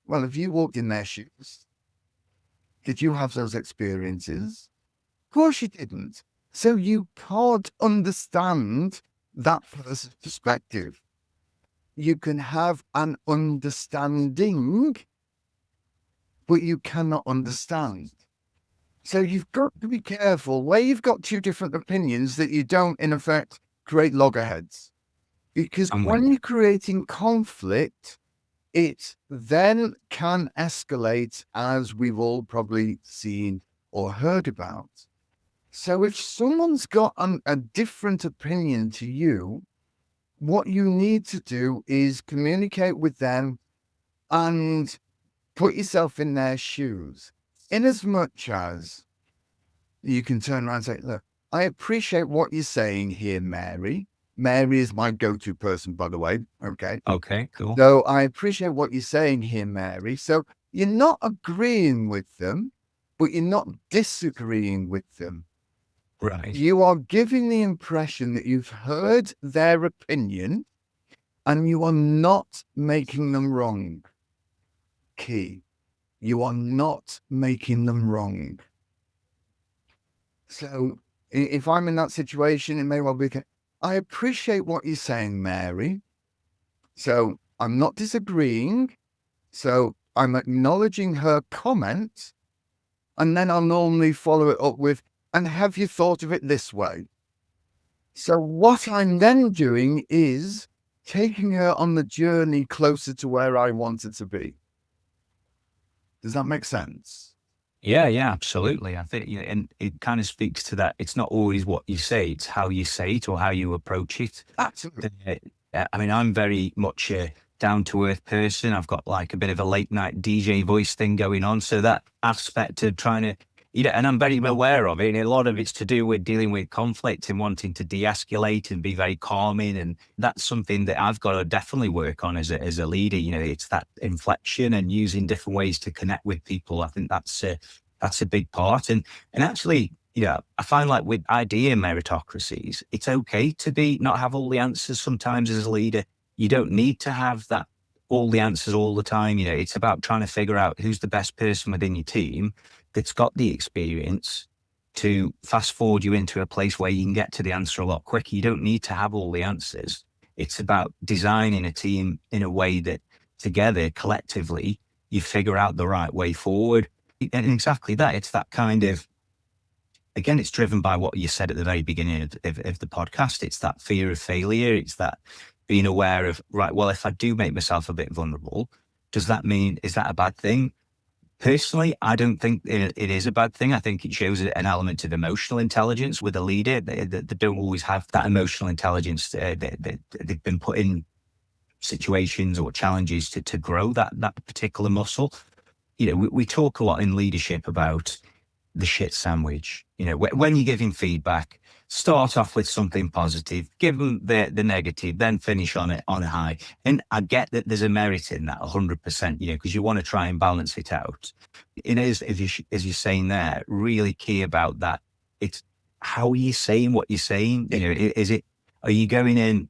Well, have you walked in their shoes? Did you have those experiences? Of course you didn't. So you can't understand that person's perspective. You can have an understanding, but you cannot understand. So you've got to be careful where you've got two different opinions that you don't, in effect, create loggerheads. Because I'm with when you. you're creating conflict, it then can escalate, as we've all probably seen or heard about. So if someone's got a different opinion to you, what you need to do is communicate with them and put yourself in their shoes. In as much as you can turn around and say, look, I appreciate what you're saying here, Mary. Mary is my go-to person, by the way. Okay. Okay, cool. So I appreciate what you're saying here, Mary. So you're not agreeing with them, but you're not disagreeing with them. Right. You are giving the impression that you've heard their opinion and you are not making them wrong. Key. You are not making them wrong. So if I'm in that situation, it may well be, I appreciate what you're saying, Mary. So I'm not disagreeing. So I'm acknowledging her comment. And then I'll normally follow it up with, and have you thought of it this way? So what I'm then doing is taking her on the journey closer to where I want her to be. Does that make sense? Yeah, yeah, absolutely. I think, yeah, and it kind of speaks to that. It's not always what you say; it's how you say it or how you approach it. Absolutely. I mean, I'm very much a down to earth person. I've got like a bit of a late night DJ voice thing going on. So that aspect of trying to, and I'm very aware of it. And a lot of it's to do with dealing with conflict and wanting to de escalate and be very calming. And that's something that I've got to definitely work on as a leader. It's that inflection and using different ways to connect with people. I think that's a big part. And actually, I find like with idea meritocracies, it's okay to not have all the answers sometimes as a leader. You don't need to have all the answers all the time. It's about trying to figure out who's the best person within your team that's got the experience to fast forward you into a place where you can get to the answer a lot quicker. You don't need to have all the answers. It's about designing a team in a way that together, collectively, you figure out the right way forward. And exactly that. It's that kind of, again, it's driven by what you said at the very beginning of the podcast. It's that fear of failure. It's that being aware of, right, well, if I do make myself a bit vulnerable, is that a bad thing? Personally, I don't think it is a bad thing. I think it shows an element of emotional intelligence with a leader. They don't always have that emotional intelligence. They've been put in situations or challenges to grow that particular muscle. We talk a lot in leadership about the shit sandwich. When you're giving feedback, start off with something positive, give them the negative, then finish on a high. And I get that there's a merit in that 100%, because you want to try and balance it out. It is, as you're saying there, really key about that. It's how are you saying what you're saying? Are you going in,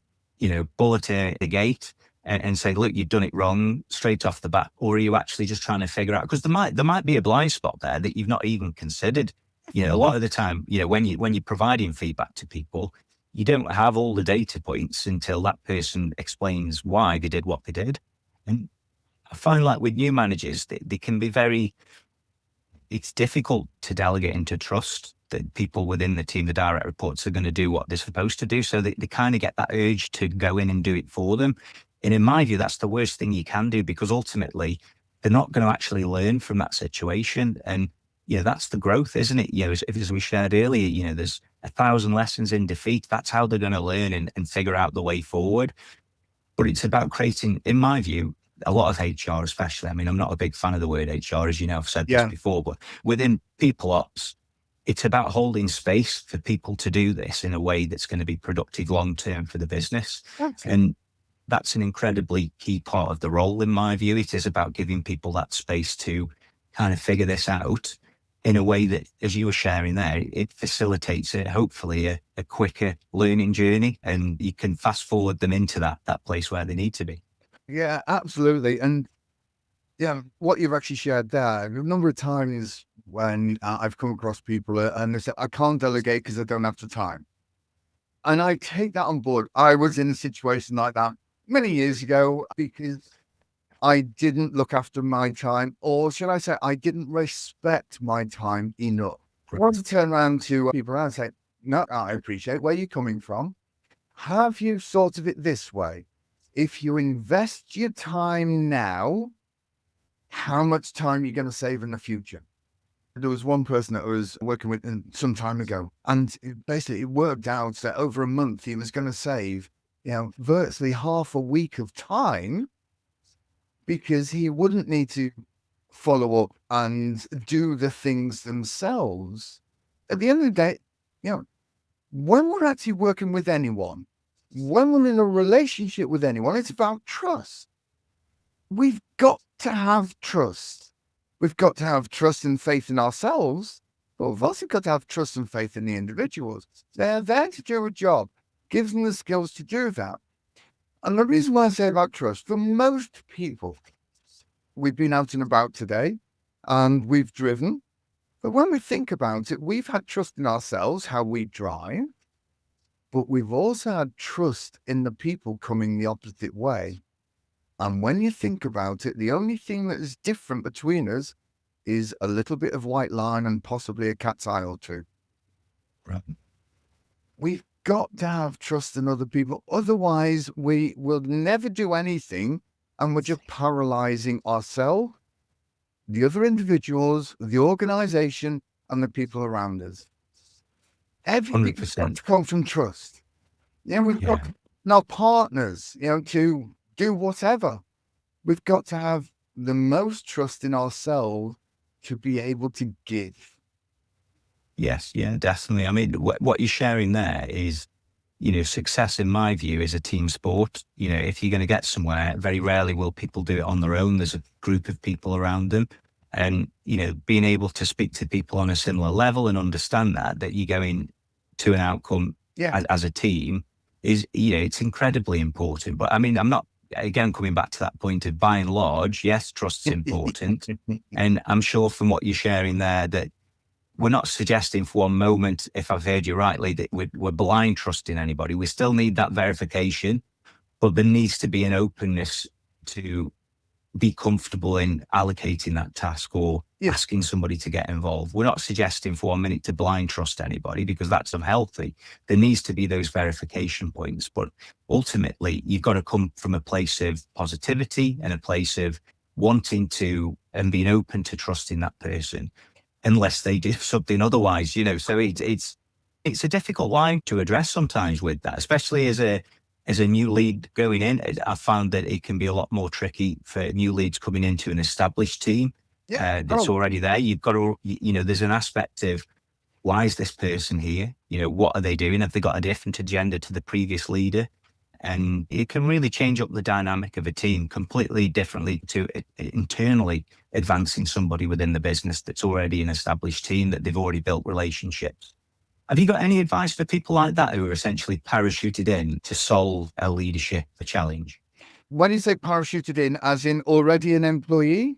bullet at the gate? And say, look, you've done it wrong straight off the bat, or are you actually just trying to figure out? Because there might be a blind spot there that you've not even considered. A lot of the time, when you're providing feedback to people, you don't have all the data points until that person explains why they did what they did. And I find like with new managers, they can be it's difficult to delegate and to trust that people within the team, the direct reports, are going to do what they're supposed to do. So they kind of get that urge to go in and do it for them. And in my view, that's the worst thing you can do, because ultimately they're not going to actually learn from that situation. And, that's the growth, isn't it? As we shared earlier, there's 1,000 lessons in defeat. That's how they're going to learn and figure out the way forward. But it's about creating, in my view, a lot of HR, especially. I mean, I'm not a big fan of the word HR, as you know, I've said this before, but within people ops, it's about holding space for people to do this in a way that's going to be productive long term for the business. And that's an incredibly key part of the role, in my view. It is about giving people that space to kind of figure this out in a way that, as you were sharing there, it facilitates hopefully a quicker learning journey, and you can fast forward them into that place where they need to be. Yeah, absolutely. And what you've actually shared there, a number of times when I've come across people and they say, I can't delegate because I don't have the time. And I take that on board. I was in a situation like that many years ago because I didn't look after my time, or should I say, I didn't respect my time enough. I want to turn around to people and say, no, I appreciate where you're coming from. Have you thought of it this way? If you invest your time now, how much time are you going to save in the future? There was one person that I was working with some time ago, and it worked out that over a month he was going to save, virtually half a week of time because he wouldn't need to follow up and do the things themselves. At the end of the day, when we're actually working with anyone, when we're in a relationship with anyone, it's about trust. We've got to have trust. We've got to have trust and faith in ourselves, but we've also got to have trust and faith in the individuals. They're there to do a job. Give them the skills to do that. And the reason why I say about trust, for most people, we've been out and about today and we've driven. But when we think about it, we've had trust in ourselves, how we drive, but we've also had trust in the people coming the opposite way. And when you think about it, the only thing that is different between us is a little bit of white line and possibly a cat's eye or two. Right. We've got to have trust in other people. Otherwise, we will never do anything and we're just paralyzing ourselves, the other individuals, the organization, and the people around us. Everything's got to come from trust. We've got now partners, to do whatever. We've got to have the most trust in ourselves to be able to give. Yes, yeah, definitely. I mean, what you're sharing there is, success in my view is a team sport. If you're going to get somewhere, very rarely will people do it on their own. There's a group of people around them. And, being able to speak to people on a similar level and understand that you're going to an outcome as a team is, it's incredibly important. But I mean, I'm not, again, coming back to that point of by and large, yes, trust's important. And I'm sure from what you're sharing there that we're not suggesting for one moment, if I've heard you rightly, that we're blind trusting anybody. We still need that verification, but there needs to be an openness to be comfortable in allocating that task or asking somebody to get involved. We're not suggesting for 1 minute to blind trust anybody because that's unhealthy. There needs to be those verification points, but ultimately you've got to come from a place of positivity and a place of wanting to and being open to trusting that person unless they do something otherwise, so it's a difficult line to address sometimes with that, especially as a new lead going in. I found that it can be a lot more tricky for new leads coming into an established team that's already there. You've got to, there's an aspect of why is this person here? What are they doing? Have they got a different agenda to the previous leader? And it can really change up the dynamic of a team completely differently to internally advancing somebody within the business that's already an established team, that they've already built relationships. Have you got any advice for people like that who are essentially parachuted in to solve a leadership challenge? When you say parachuted in, as in already an employee?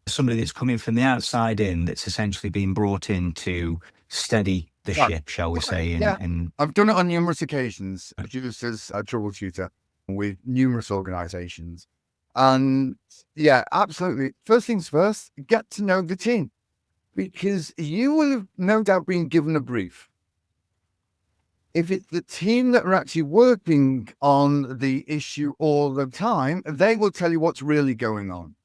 Somebody that's coming from the outside in, that's essentially been brought in to steady the ship, shall we say. And I've done it on numerous occasions, just as a troubleshooter with numerous organizations. And absolutely. First things first, get to know the team, because you will have no doubt been given a brief. If it's the team that are actually working on the issue all the time, they will tell you what's really going on.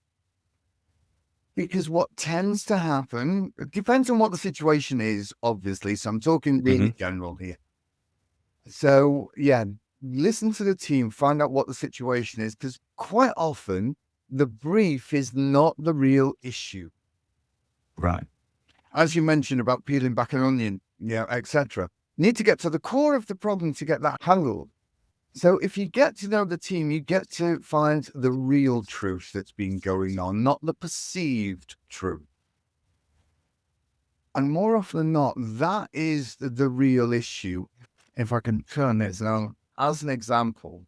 Because what tends to happen, it depends on what the situation is, obviously. So I'm talking really general here. So listen to the team, find out what the situation is, because quite often the brief is not the real issue. Right. As you mentioned about peeling back an onion, etc. Need to get to the core of the problem to get that handled. So if you get to know the team, you get to find the real truth that's been going on, not the perceived truth. And more often than not, that is the real issue. If I can turn this now as an example,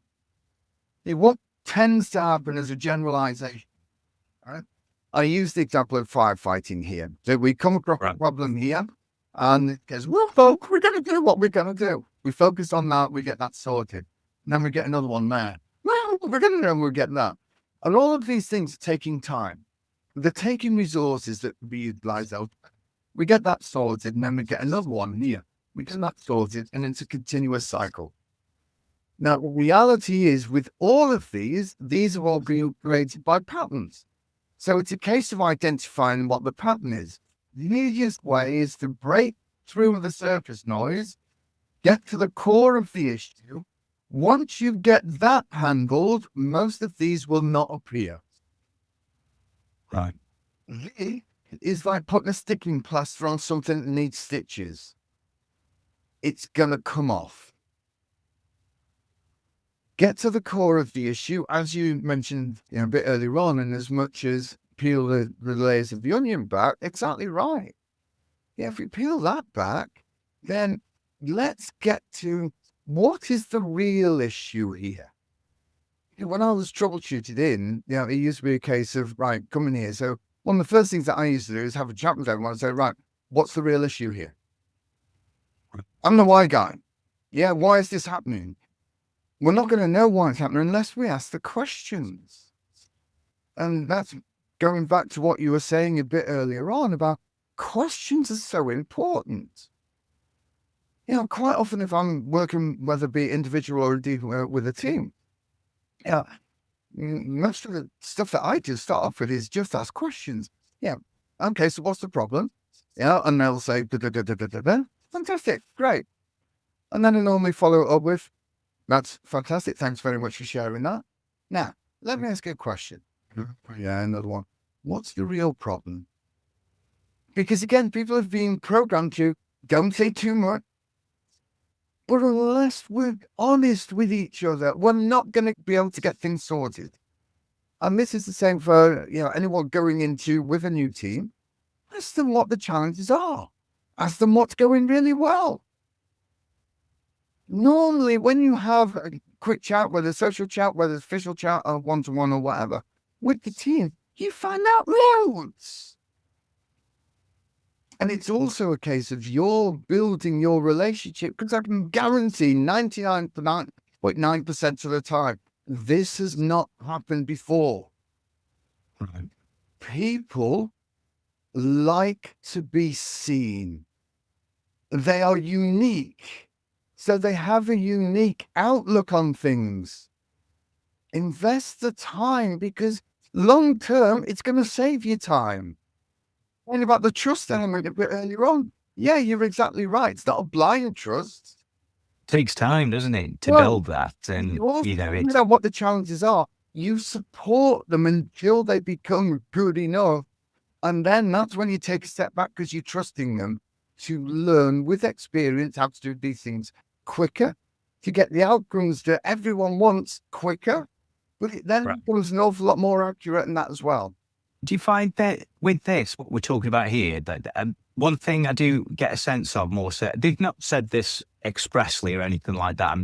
what tends to happen as a generalization, right? I use the example of firefighting here. So we come across a Right. problem here, and it goes, well, folks, we're going to do what we're going to do. We focus on that, we get that sorted. And then we get another one there. Well, we're going to do, and we'll get that. And all of these things are taking time. They're taking resources that we utilize out. We get that sorted, and then we get another one here. We get that sorted, and it's a continuous cycle. Now, the reality is, with all of these are all being created by patterns. So it's a case of identifying what the pattern is. The easiest way is to break through the surface noise, get to the core of the issue. Once you get that handled, most of these will not appear. Right. It's like putting a sticking plaster on something that needs stitches. It's going to come off. Get to the core of the issue, as you mentioned a bit earlier on, and as much as peel the layers of the onion back, exactly right. Yeah, if we peel that back, then let's get to what is the real issue here. When I was troubleshooted it used to be a case of, right, come in here. So one of the first things that I used to do is have a chat with everyone and say, right, what's the real issue here? I'm the why guy. Yeah, why is this happening? We're not going to know why it's happening unless we ask the questions. And that's going back to what you were saying a bit earlier on about questions are so important. Quite often if I'm working, whether it be individual or with a team, most of the stuff that I do start off with is just ask questions. Yeah. Okay, so what's the problem? Yeah, and they'll say, da, da, da, da, da, da, da. Fantastic, great. And then I normally follow it up with, that's fantastic, thanks very much for sharing that. Now, let me ask you a question. Yeah, another one. What's the real problem? Because again, people have been programmed to don't say too much. But unless we're honest with each other, we're not going to be able to get things sorted. And this is the same for anyone going into with a new team. Ask them what the challenges are. Ask them what's going really well. Normally, when you have a quick chat, whether social chat, whether it's official chat or one-to-one or whatever, with the team, you find out loads. And it's also a case of you're building your relationship, because I can guarantee 99.9% of the time, this has not happened before. Right. People like to be seen. They are unique. So they have a unique outlook on things. Invest the time, because long term, it's going to save you time. And about the trust element a bit earlier on. Yeah, you're exactly right. It's not a blind trust. Takes time, doesn't it, to Well, build that? And find out what the challenges are. You support them until they become good enough. And then that's when you take a step back, because you're trusting them to learn with experience how to do these things quicker, to get the outcomes that everyone wants quicker. But it then becomes an awful lot more accurate in that as well. Do you find that with this, what we're talking about here, that one thing I do get a sense of more so, they've not said this expressly or anything like that. I'm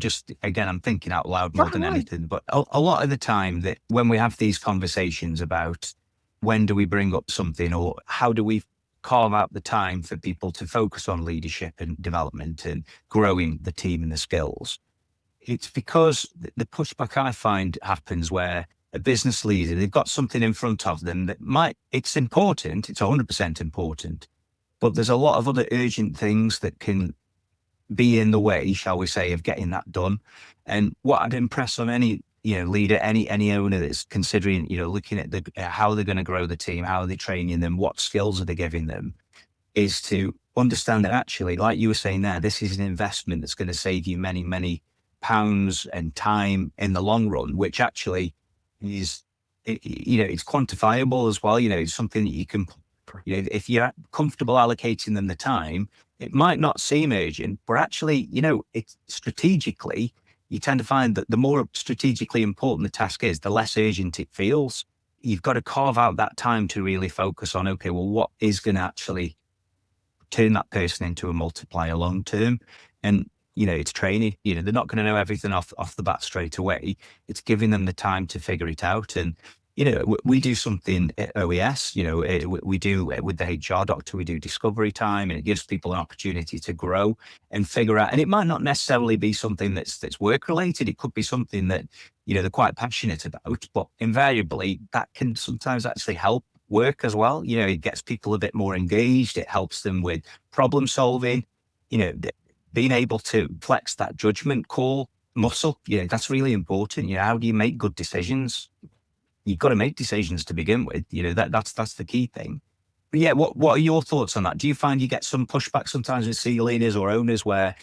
thinking out loud more than anything. But a lot of the time that when we have these conversations about when do we bring up something or how do we carve out the time for people to focus on leadership and development and growing the team and the skills, it's because the pushback I find happens where a business leader, they've got something in front of them that it's important, it's 100% important, but there's a lot of other urgent things that can be in the way, shall we say, of getting that done. And what I'd impress on any, leader, any owner that's considering, looking at how they're going to grow the team, how are they training them, what skills are they giving them, is to understand that actually, like you were saying there, this is an investment that's going to save you many, many pounds and time in the long run, which actually is, it's quantifiable as well. It's something that you can, if you're comfortable allocating them the time, it might not seem urgent, but actually, it's strategically, you tend to find that the more strategically important the task is, the less urgent it feels. You've got to carve out that time to really focus on, okay, well, what is going to actually turn that person into a multiplier long term? And it's training. They're not going to know everything off the bat straight away. It's giving them the time to figure it out. And We do something at OES, we do with the HR doctor, we do discovery time, and it gives people an opportunity to grow and figure out. And it might not necessarily be something that's work related. It could be something that, they're quite passionate about, but invariably that can sometimes actually help work as well. It gets people a bit more engaged. It helps them with problem solving, being able to flex that judgment call muscle. That's really important. How do you make good decisions? You've got to make decisions to begin with. That's the key thing. But yeah, what are your thoughts on that? Do you find you get some pushback sometimes with senior leaders or owners where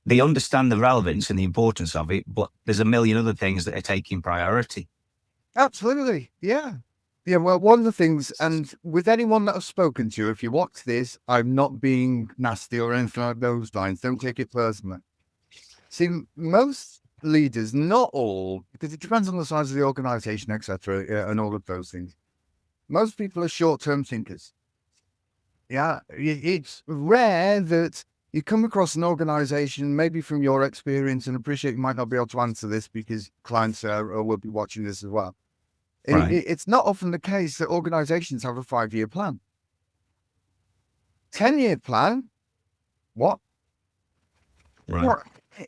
they understand the relevance and the importance of it, but there's a million other things that are taking priority? Absolutely. Yeah. Yeah. Well, one of the things, and with anyone that I've spoken to, if you watch this, I'm not being nasty or anything like those lines. Don't take it personally. See, most leaders, not all, because it depends on the size of the organization, etc., and all of those things. Most people are short-term thinkers. Yeah, it's rare that you come across an organization, maybe from your experience, and appreciate you might not be able to answer this because clients will be watching this as well. Right. It's not often the case that organizations have a 5-year plan. 10-year plan? What? Right.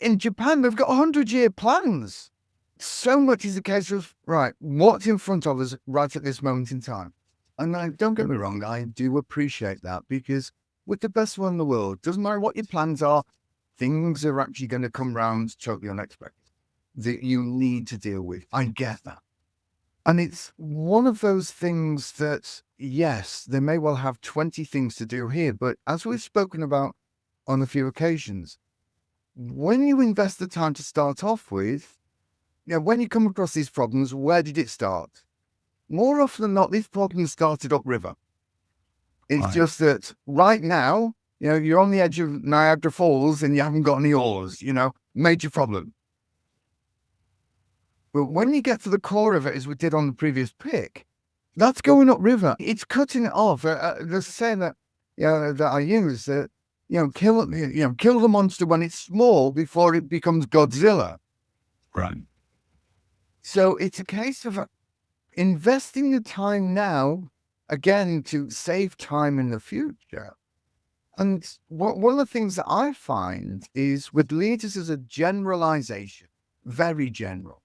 In Japan, they've got 100-year plans. So much is the case of, right, what's in front of us right at this moment in time? And don't get me wrong, I do appreciate that, because with the best one in the world, doesn't matter what your plans are, things are actually going to come round totally unexpected that you need to deal with. I get that. And it's one of those things that, yes, they may well have 20 things to do here, but as we've spoken about on a few occasions, when you invest the time to start off with, when you come across these problems, where did it start? More often than not, these problems started upriver. It's Right. just that right now, you're on the edge of Niagara Falls and you haven't got any oars, major problem. But when you get to the core of it, as we did on the previous pick, that's going upriver. It's cutting it off. The saying that, that I use, that, kill the monster when it's small before it becomes Godzilla. Right. So it's a case of investing the time now, again, to save time in the future. And one of the things that I find is with leaders as a generalization, very general.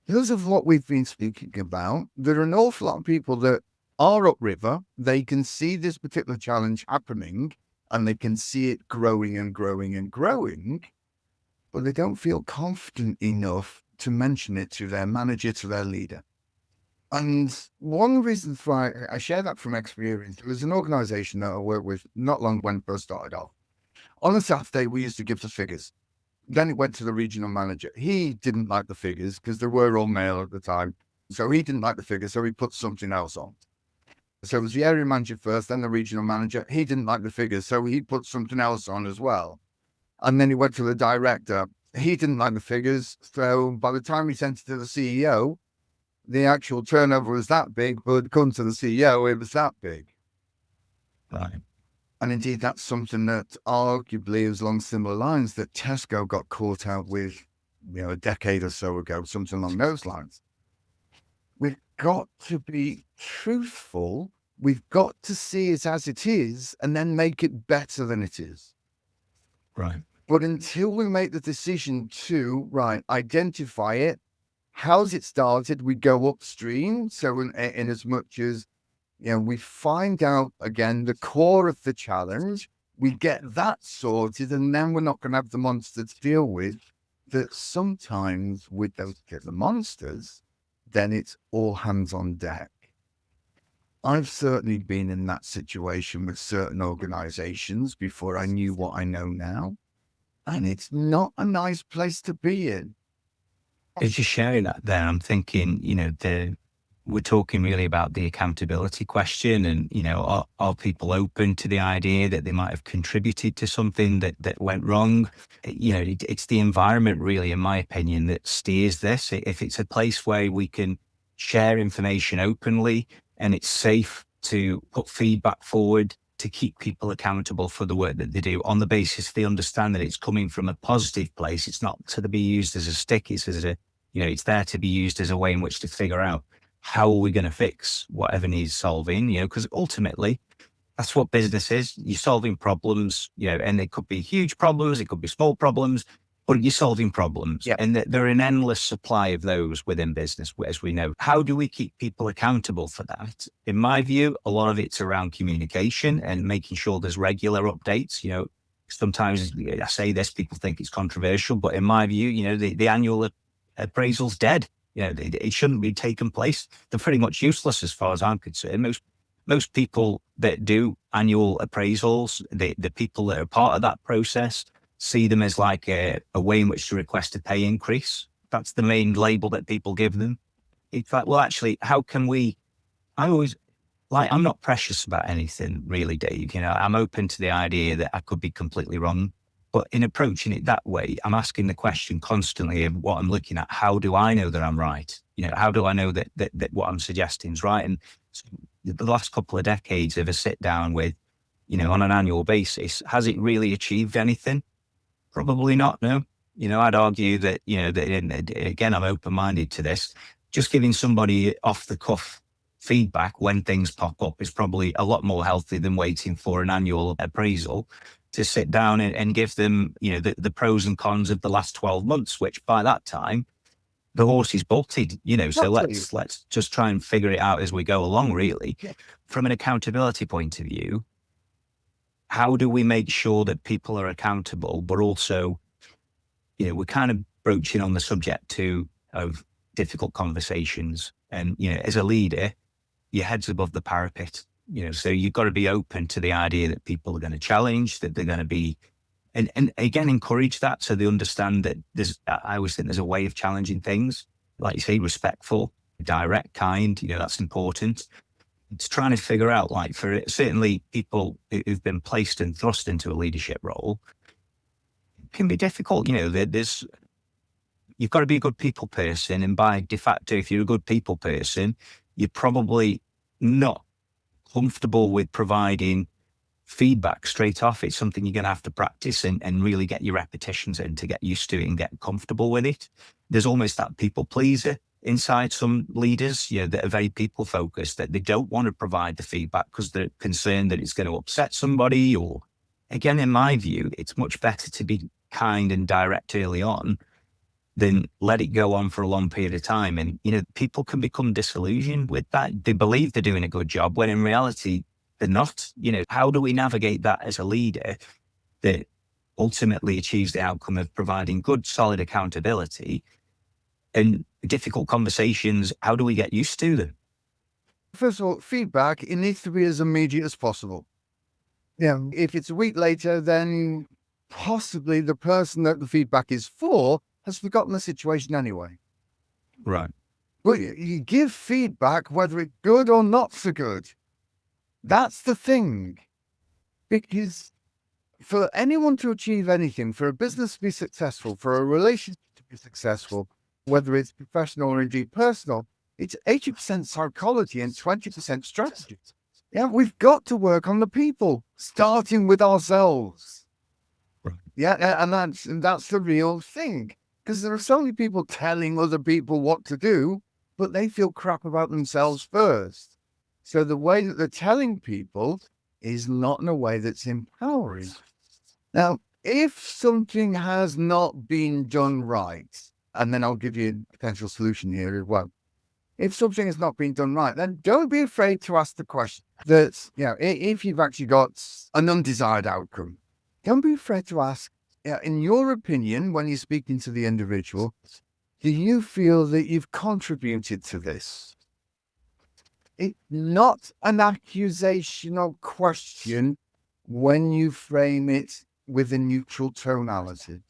Because of what we've been speaking about, there are an awful lot of people that are upriver. They can see this particular challenge happening and they can see it growing and growing and growing, but they don't feel confident enough to mention it to their manager, to their leader. And one of the reasons why I share that from experience, there was an organization that I worked with not long when I first started off. On a Saturday, we used to give the figures. Then it went to the regional manager. He didn't like the figures because they were all male at the time. So he didn't like the figures, so he put something else on. So it was the area manager first, then the regional manager. He didn't like the figures, so he put something else on as well. And then he went to the director. He didn't like the figures. So by the time he sent it to the CEO, the actual turnover was that big, but come to the CEO, it was that big. Right. And indeed, that's something that arguably is along similar lines that Tesco got caught out with, a decade or so ago, something along those lines. We've got to be truthful. We've got to see it as it is and then make it better than it is. Right. But until we make the decision to, identify it, how's it started? We go upstream. So in as much as, we find out, again, the core of the challenge, we get that sorted, and then we're not going to have the monster to deal with. That sometimes with those particular monsters, then it's all hands on deck. I've certainly been in that situation with certain organizations before I knew what I know now. And it's not a nice place to be in. As you're sharing that there, I'm thinking, we're talking really about the accountability question and, are people open to the idea that they might have contributed to something that went wrong? It's the environment really, in my opinion, that steers this. If it's a place where we can share information openly and it's safe to put feedback forward to keep people accountable for the work that they do on the basis they understand that it's coming from a positive place. It's not to be used as a stick. It's as It's there to be used as a way in which to figure out how are we going to fix whatever needs solving, because ultimately that's what business is. You're solving problems, and it could be huge problems, it could be small problems, but you're solving problems. Yeah. And there are an endless supply of those within business, as we know. How do we keep people accountable for that? In my view, a lot of it's around communication and making sure there's regular updates. Sometimes I say this, people think it's controversial, but in my view, the annual appraisal's dead. It shouldn't be taking place. They're pretty much useless as far as I'm concerned. Most people that do annual appraisals, the people that are part of that process, see them as like a way in which to request a pay increase. That's the main label that people give them. It's like, well, actually, how can we? I'm not precious about anything really, Dave. I'm open to the idea that I could be completely wrong. But in approaching it that way, I'm asking the question constantly of what I'm looking at. How do I know that I'm right? How do I know that what I'm suggesting is right? And so the last couple of decades of a sit down with, on an annual basis, has it really achieved anything? Probably not. No. I'd argue that, again, I'm open-minded to this. Just giving somebody off the cuff feedback when things pop up is probably a lot more healthy than waiting for an annual appraisal to sit down and give them, the pros and cons of the last 12 months, which by that time, the horse is bolted, so let's just try and figure it out as we go along, really. From an accountability point of view, how do we make sure that people are accountable, but also, we're kind of broaching on the subject too of difficult conversations. And, as a leader, your head's above the parapet, so you've got to be open to the idea that people are going to challenge, that they're going to be, and again, encourage that so they understand that I always think there's a way of challenging things, like you say, respectful, direct, kind, that's important. It's trying to figure out, like, for certainly people who've been placed and thrust into a leadership role, it can be difficult. You've got to be a good people person. And by de facto, if you're a good people person, you're probably not comfortable with providing feedback straight off. It's something you're going to have to practice and really get your repetitions in to get used to it and get comfortable with it. There's almost that people pleaser inside some leaders, that are very people focused, that they don't want to provide the feedback because they're concerned that it's going to upset somebody. Or again, in my view, it's much better to be kind and direct early on than let it go on for a long period of time. And, people can become disillusioned with that. They believe they're doing a good job when in reality, they're not. How do we navigate that as a leader that ultimately achieves the outcome of providing good, solid accountability and difficult conversations? How do we get used to them? First of all, feedback, it needs to be as immediate as possible. If it's a week later, then possibly the person that the feedback is for has forgotten the situation anyway. Right. But you give feedback whether it's good or not so good. That's the thing. Because for anyone to achieve anything, for a business to be successful, for a relationship to be successful, whether it's professional or indeed personal, it's 80% psychology and 20% strategy. Yeah, we've got to work on the people, starting with ourselves. Right. Yeah, and that's the real thing. Because there are so many people telling other people what to do, but they feel crap about themselves first. So the way that they're telling people is not in a way that's empowering. Now, if something has not been done right, and then I'll give you a potential solution here as well. If something has not been done right, then don't be afraid to ask the question that, if you've actually got an undesired outcome, don't be afraid to ask, in your opinion, when you're speaking to the individual, do you feel that you've contributed to this? It's not an accusational question when you frame it with a neutral tonality.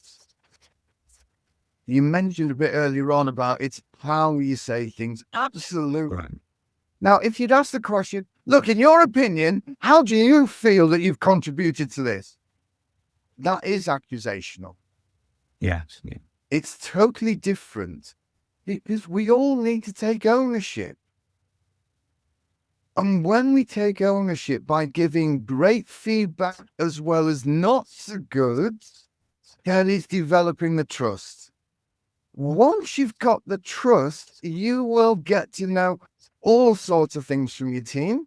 You mentioned a bit earlier on about it's how you say things. Absolutely. Right. Now, if you'd ask the question, look, in your opinion, how do you feel that you've contributed to this? That is accusational. Yes. Yeah. It's totally different because we all need to take ownership. And when we take ownership by giving great feedback as well as not so good, that is developing the trust. Once you've got the trust, you will get to know all sorts of things from your team.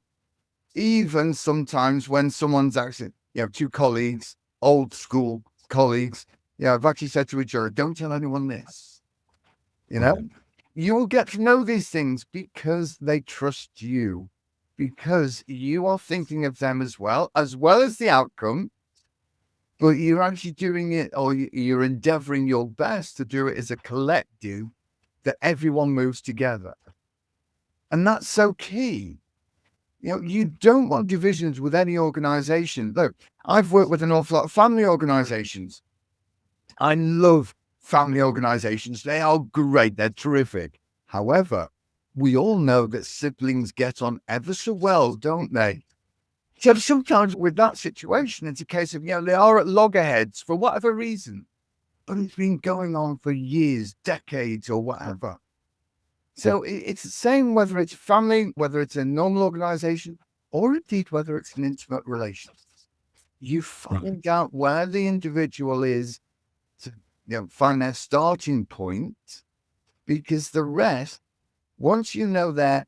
Even sometimes when someone's actually, two colleagues, old school colleagues, I've actually said to each other, don't tell anyone this. You will get to know these things because they trust you, because you are thinking of them as well as the outcome, but you're actually doing it, or you're endeavoring your best to do it as a collective, that everyone moves together. And that's so key. You don't want divisions with any organization. Look, I've worked with an awful lot of family organizations. I love family organizations. They are great. They're terrific. However, we all know that siblings get on ever so well, don't they? So sometimes with that situation, it's a case of, they are at loggerheads for whatever reason, but it's been going on for years, decades, or whatever. So it's the same whether it's family, whether it's a normal organization, or indeed whether it's an intimate relationship. You find out where the individual is to find their starting point, because the rest, once you know their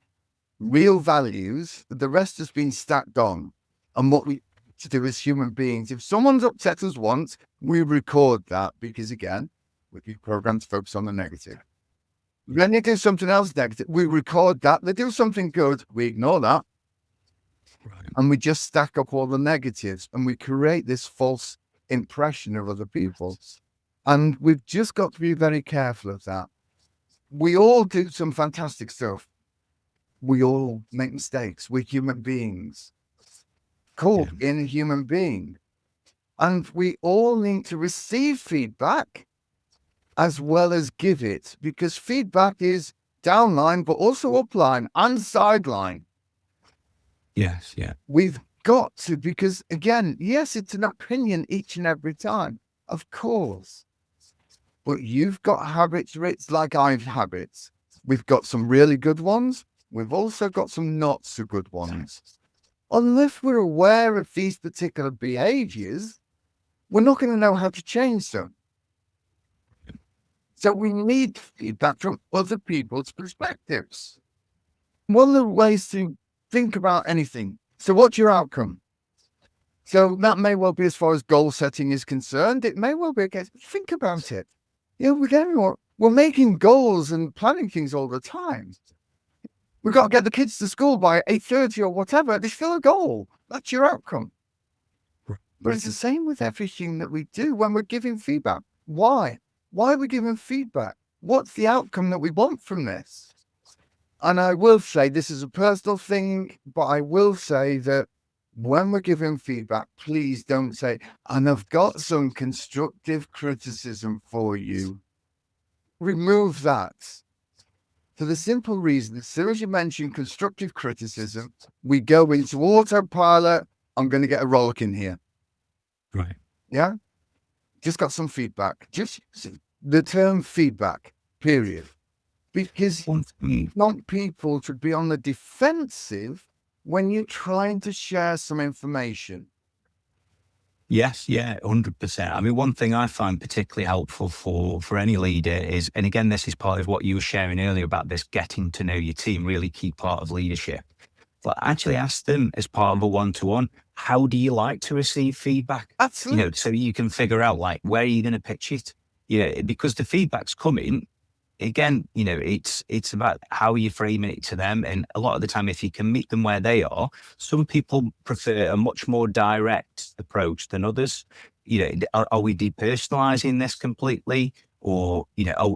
real values, the rest has been stacked on. And what we to do as human beings, if someone's upset us once, we record that, because again, we've been programmed to focus on the negative. Then they do something else negative, we record that. They do something good, we ignore that. And we just stack up all the negatives, and we create this false impression of other people. And we've just got to be very careful of that. We all do some fantastic stuff. We all make mistakes. We're human beings, called in a human being. And we all need to receive feedback as well as give it, because feedback is downline, but also upline and sideline. Yes, yeah. We've got to, because again, yes, it's an opinion each and every time, of course. But you've got habits, Rich, like I've habits. We've got some really good ones. We've also got some not so good ones. Unless we're aware of these particular behaviors, we're not going to know how to change them. So we need feedback from other people's perspectives. One of the ways to think about anything. So what's your outcome? So that may well be, as far as goal setting is concerned, it may well be a case, think about it. We're making goals and planning things all the time. We've got to get the kids to school by 8:30 or whatever. It's still a goal. That's your outcome. But it's the same with everything that we do when we're giving feedback. Why? Why are we giving feedback? What's the outcome that we want from this? And I will say, this is a personal thing, but I will say that when we're giving feedback, please don't say, and I've got some constructive criticism for you. Remove that. For the simple reason, as soon as you mention constructive criticism, we go into autopilot. I'm going to get a rollick in here. Right. Yeah? Just got some feedback. Just the term feedback, period. Because not people should be on the defensive when you're trying to share some information. Yes, yeah, 100%. I mean, one thing I find particularly helpful for any leader is, and again, this is part of what you were sharing earlier about this getting to know your team, really key part of leadership. But actually ask them as part of a one-to-one, how do you like to receive feedback? Absolutely. So you can figure out like, where are you going to pitch it? Because the feedback's coming. Again, it's about how you framing it to them. And a lot of the time, if you can meet them where they are, some people prefer a much more direct approach than others. Are we depersonalizing this completely? Or,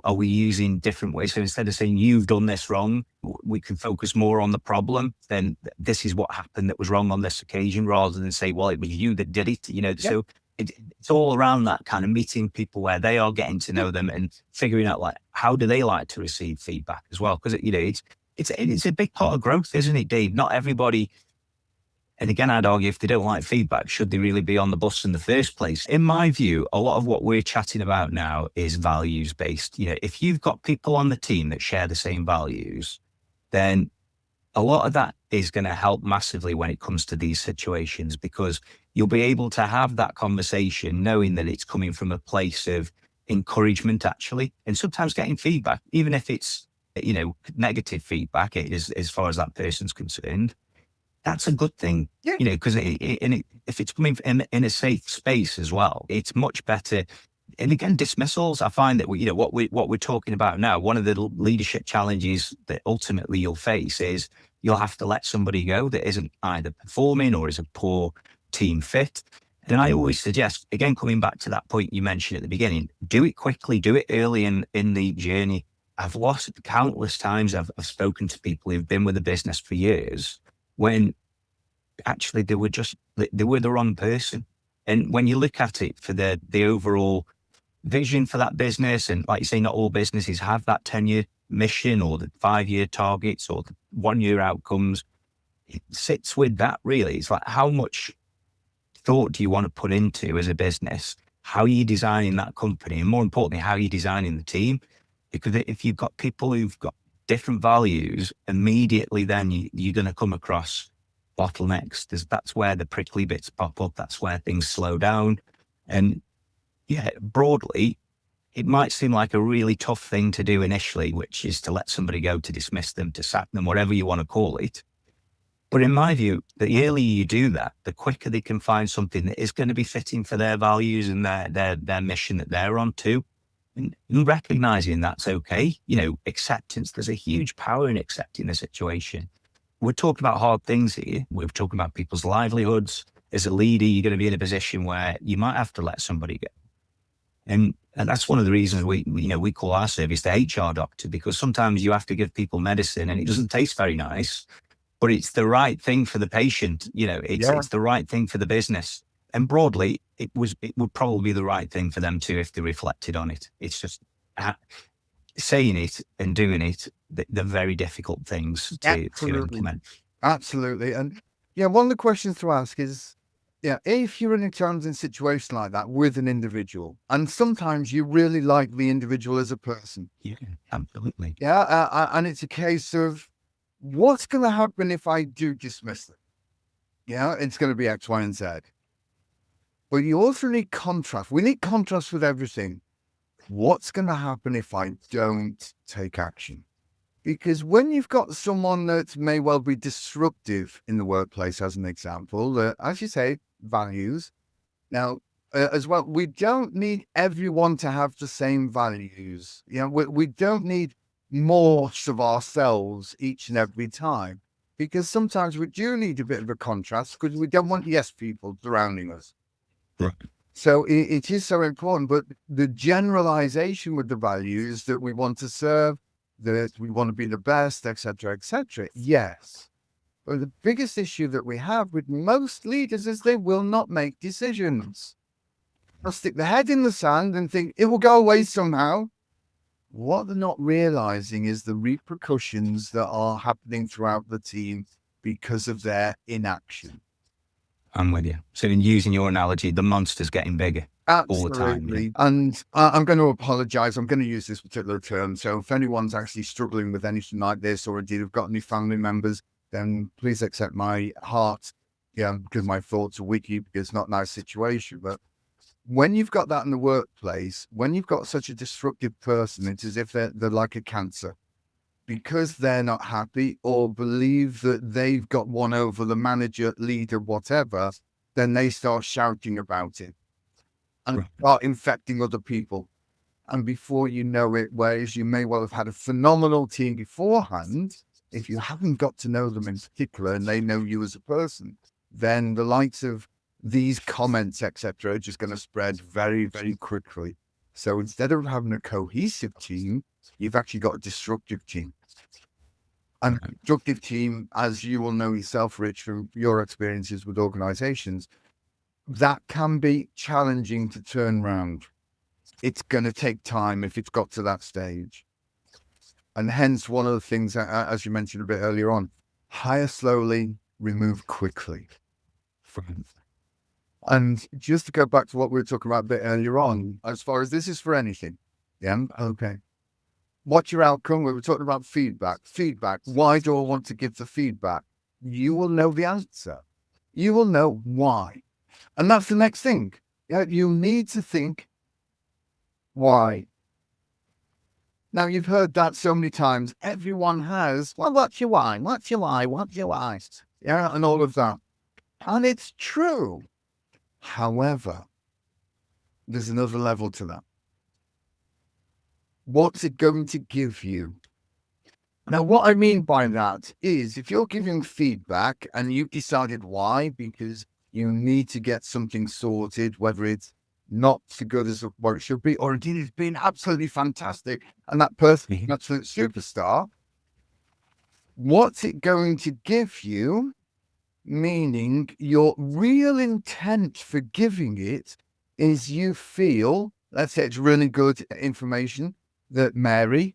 are we using different ways? So instead of saying you've done this wrong, we can focus more on the problem. Then this is what happened that was wrong on this occasion, rather than say, well, it was you that did it. Yep. So it's all around that kind of meeting people where they are, getting to know them and figuring out like, how do they like to receive feedback as well? Because it's a big part of growth, isn't it, Dave? Not everybody. And again, I'd argue, if they don't like feedback, should they really be on the bus in the first place? In my view, a lot of what we're chatting about now is values based. If you've got people on the team that share the same values, then a lot of that is going to help massively when it comes to these situations, because you'll be able to have that conversation knowing that it's coming from a place of encouragement, actually, and sometimes getting feedback, even if it's, negative feedback, as far as that person's concerned. That's a good thing, Yeah. because if it's coming in a safe space as well, it's much better. And again, dismissals, I find that what we're talking about now, one of the leadership challenges that ultimately you'll face is you'll have to let somebody go that isn't either performing or is a poor team fit. And I always suggest, again, coming back to that point you mentioned at the beginning, do it quickly, do it early in the journey. I've lost countless times. I've spoken to people who've been with the business for years when actually they were the wrong person. And when you look at it for the overall vision for that business, and like you say, not all businesses have that 10-year mission or the 5-year targets or the 1-year outcomes. It sits with that, really. It's like, how much thought do you want to put into as a business? How are you designing that company? And more importantly, how are you designing the team? Because if you've got people who've got different values, immediately then you're going to come across bottlenecks. That's where the prickly bits pop up. That's where things slow down. And yeah, broadly, it might seem like a really tough thing to do initially, which is to let somebody go, to dismiss them, to sack them, whatever you want to call it. But in my view, the earlier you do that, the quicker they can find something that is going to be fitting for their values and their mission that they're on too. And recognizing that's okay, acceptance, there's a huge power in accepting the situation. We're talking about hard things here. We're talking about people's livelihoods. As a leader, you're going to be in a position where you might have to let somebody go. And that's one of the reasons we call our service the HR doctor, because sometimes you have to give people medicine and it doesn't taste very nice, but it's the right thing for the patient. It's the right thing for the business. And broadly, it would probably be the right thing for them too if they reflected on it. It's just saying it and doing it, they're very difficult things to implement. Absolutely. And one of the questions to ask is, if you're in a challenging situation like that with an individual, and sometimes you really like the individual as a person. Yeah, absolutely. And it's a case of, what's going to happen if I do dismiss them? It's going to be X, Y, and Z. But you also need contrast. We need contrast with everything. What's going to happen if I don't take action? Because when you've got someone that may well be disruptive in the workplace, as an example, as you say, values. Now, as well, we don't need everyone to have the same values. We don't need more of ourselves each and every time, because sometimes we do need a bit of a contrast, because we don't want yes people surrounding us. Right. So it is so important, but the generalization with the values that we want to serve, that we want to be the best, etc., yes. But the biggest issue that we have with most leaders is they will not make decisions. They'll stick their head in the sand and think it will go away somehow. What they're not realizing is the repercussions that are happening throughout the team because of their inaction. I'm with you. So in using your analogy, the monster's getting bigger. Absolutely. All the time. Yeah. And I'm going to apologize. I'm going to use this particular term. So if anyone's actually struggling with anything like this, or indeed have got any family members, then please accept my heart. Because my thoughts are with you, because it's not a nice situation. But when you've got that in the workplace, when you've got such a disruptive person, it's as if they're like a cancer. Because they're not happy or believe that they've got one over the manager, leader, whatever, then they start shouting about it and start infecting other people. And before you know it, whereas you may well have had a phenomenal team beforehand, if you haven't got to know them in particular and they know you as a person, then the likes of these comments, etc., are just going to spread very, very quickly. So instead of having a cohesive team, you've actually got a destructive team. And a destructive team, as you will know yourself, Rich, from your experiences with organizations, that can be challenging to turn around. It's going to take time if it's got to that stage. And hence, one of the things, as you mentioned a bit earlier on, hire slowly, remove quickly. And just to go back to what we were talking about a bit earlier on, as far as this is for anything, okay. What's your outcome? We were talking about feedback. Why do I want to give the feedback? You will know the answer. You will know why. And that's the next thing. You need to think, Why? Now, you've heard that so many times. Everyone has, well, what's your why? What's your why? What's your why? Yeah, and all of that. And it's true. However, there's another level to that. What's it going to give you? Now, what I mean by that is if you're giving feedback and you've decided why, because you need to get something sorted, whether it's not so good as what it should be, or indeed it's been absolutely fantastic and that person is an absolute superstar, what's it going to give you? Meaning your real intent for giving it is you feel, let's say it's really good information that Mary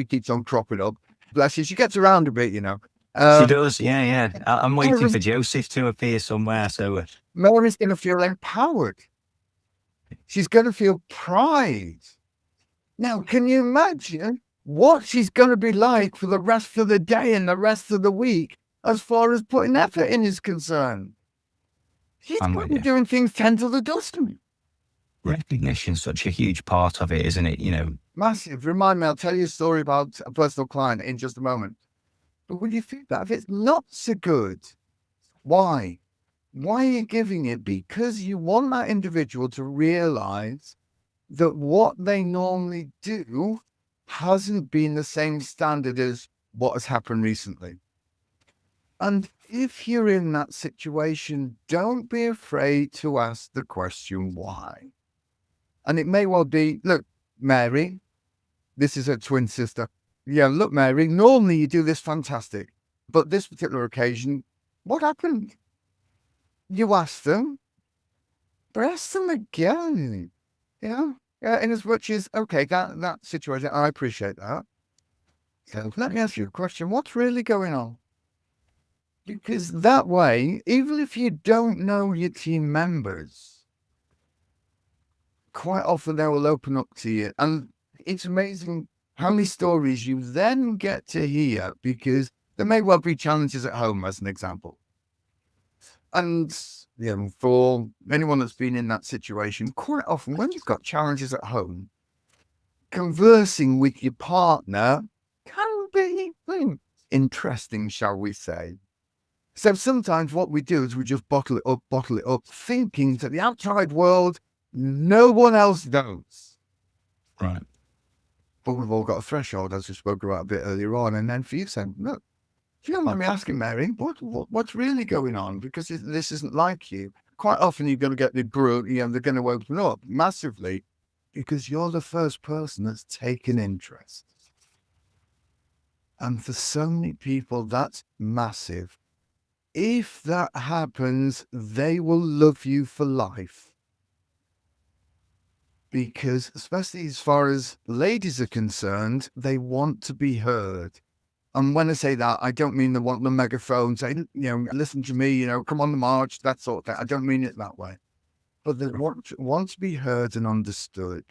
keeps on cropping up. Bless you, she gets around a bit, you know. She does, yeah, yeah. I'm waiting Mary's, for Joseph to appear somewhere. So Mary's going to feel empowered. She's going to feel pride. Now, can you imagine what she's going to be like for the rest of the day and the rest of the week as far as putting effort in is concerned? She's I'm going with to be you. doing things 10 to the dozen. Recognition's such a huge part of it, isn't it? You know, Massive. Remind me, I'll tell you a story about a personal client in just a moment. But when you think that, if it's not so good, why? Why are you giving it? Because you want that individual to realize that what they normally do hasn't been the same standard as what has happened recently. And if you're in that situation, don't be afraid to ask the question why. And it may well be, look, Mary, this is her twin sister. Yeah, look, Mary, normally you do this fantastic. But this particular occasion, what happened? You asked them, but ask them again. Yeah. Yeah, in as much as, okay, that situation, I appreciate that. So let me ask you a question. What's really going on? Because that way, even if you don't know your team members, quite often they will open up to you. And it's amazing how many stories you then get to hear because there may well be challenges at home, as an example. And for anyone that's been in that situation, quite often when you've got challenges at home, conversing with your partner can be interesting, shall we say. So sometimes what we do is we just bottle it up, thinking to the outside world, no one else knows. right. But we've all got a threshold, as we spoke about a bit earlier on. And then for you saying, look, if you don't mind me asking, Mary, what's really going on? Because this isn't like you. Quite often you're going to get the brutal, they're going to open up massively because you're the first person that's taken interest. And for so many people, that's massive. If that happens, they will love you for life. Because, especially as far as ladies are concerned, they want to be heard. And when I say that, I don't mean they want the megaphone saying, listen to me, come on the march, that sort of thing. I don't mean it that way. But they want to be heard and understood.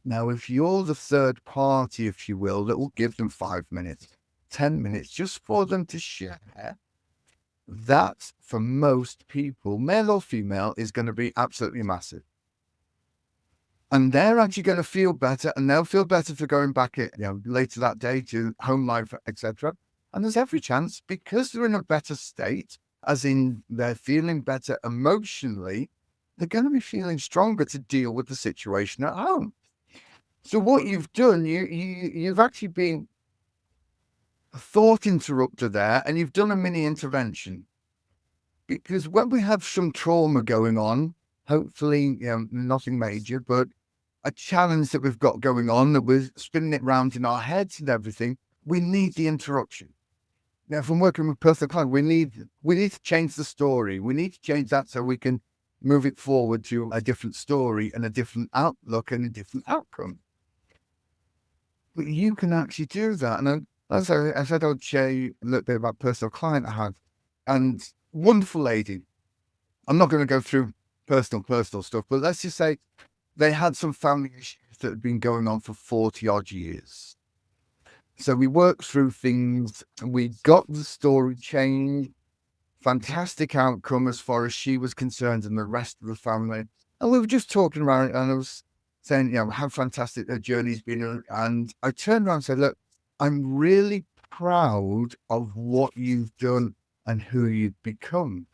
Now, if you're the third party, if you will, that will give them 5 minutes, 10 minutes, just for them to share, that, for most people, male or female, is going to be absolutely massive. And they're actually going to feel better, and they'll feel better for going back later that day to home life, etc. And there's every chance, because they're in a better state, as in they're feeling better emotionally, they're going to be feeling stronger to deal with the situation at home. So what you've done, you've actually been a thought interrupter there, and you've done a mini intervention. Because when we have some trauma going on, hopefully nothing major, but a challenge that we've got going on that we're spinning it round in our heads and everything, we need the interruption. Now, if I'm working with personal client, we need to change the story. We need to change that so we can move it forward to a different story and a different outlook and a different outcome. But you can actually do that. And as I said, I'll share you a little bit about personal client I had. And wonderful lady. I'm not going to go through personal stuff, but let's just say they had some family issues that had been going on for 40 odd years. So we worked through things, and we got the story changed, fantastic outcome as far as she was concerned and the rest of the family. And we were just talking around it, and I was saying, how fantastic their journey's been. And I turned around and said, look, I'm really proud of what you've done and who you've become.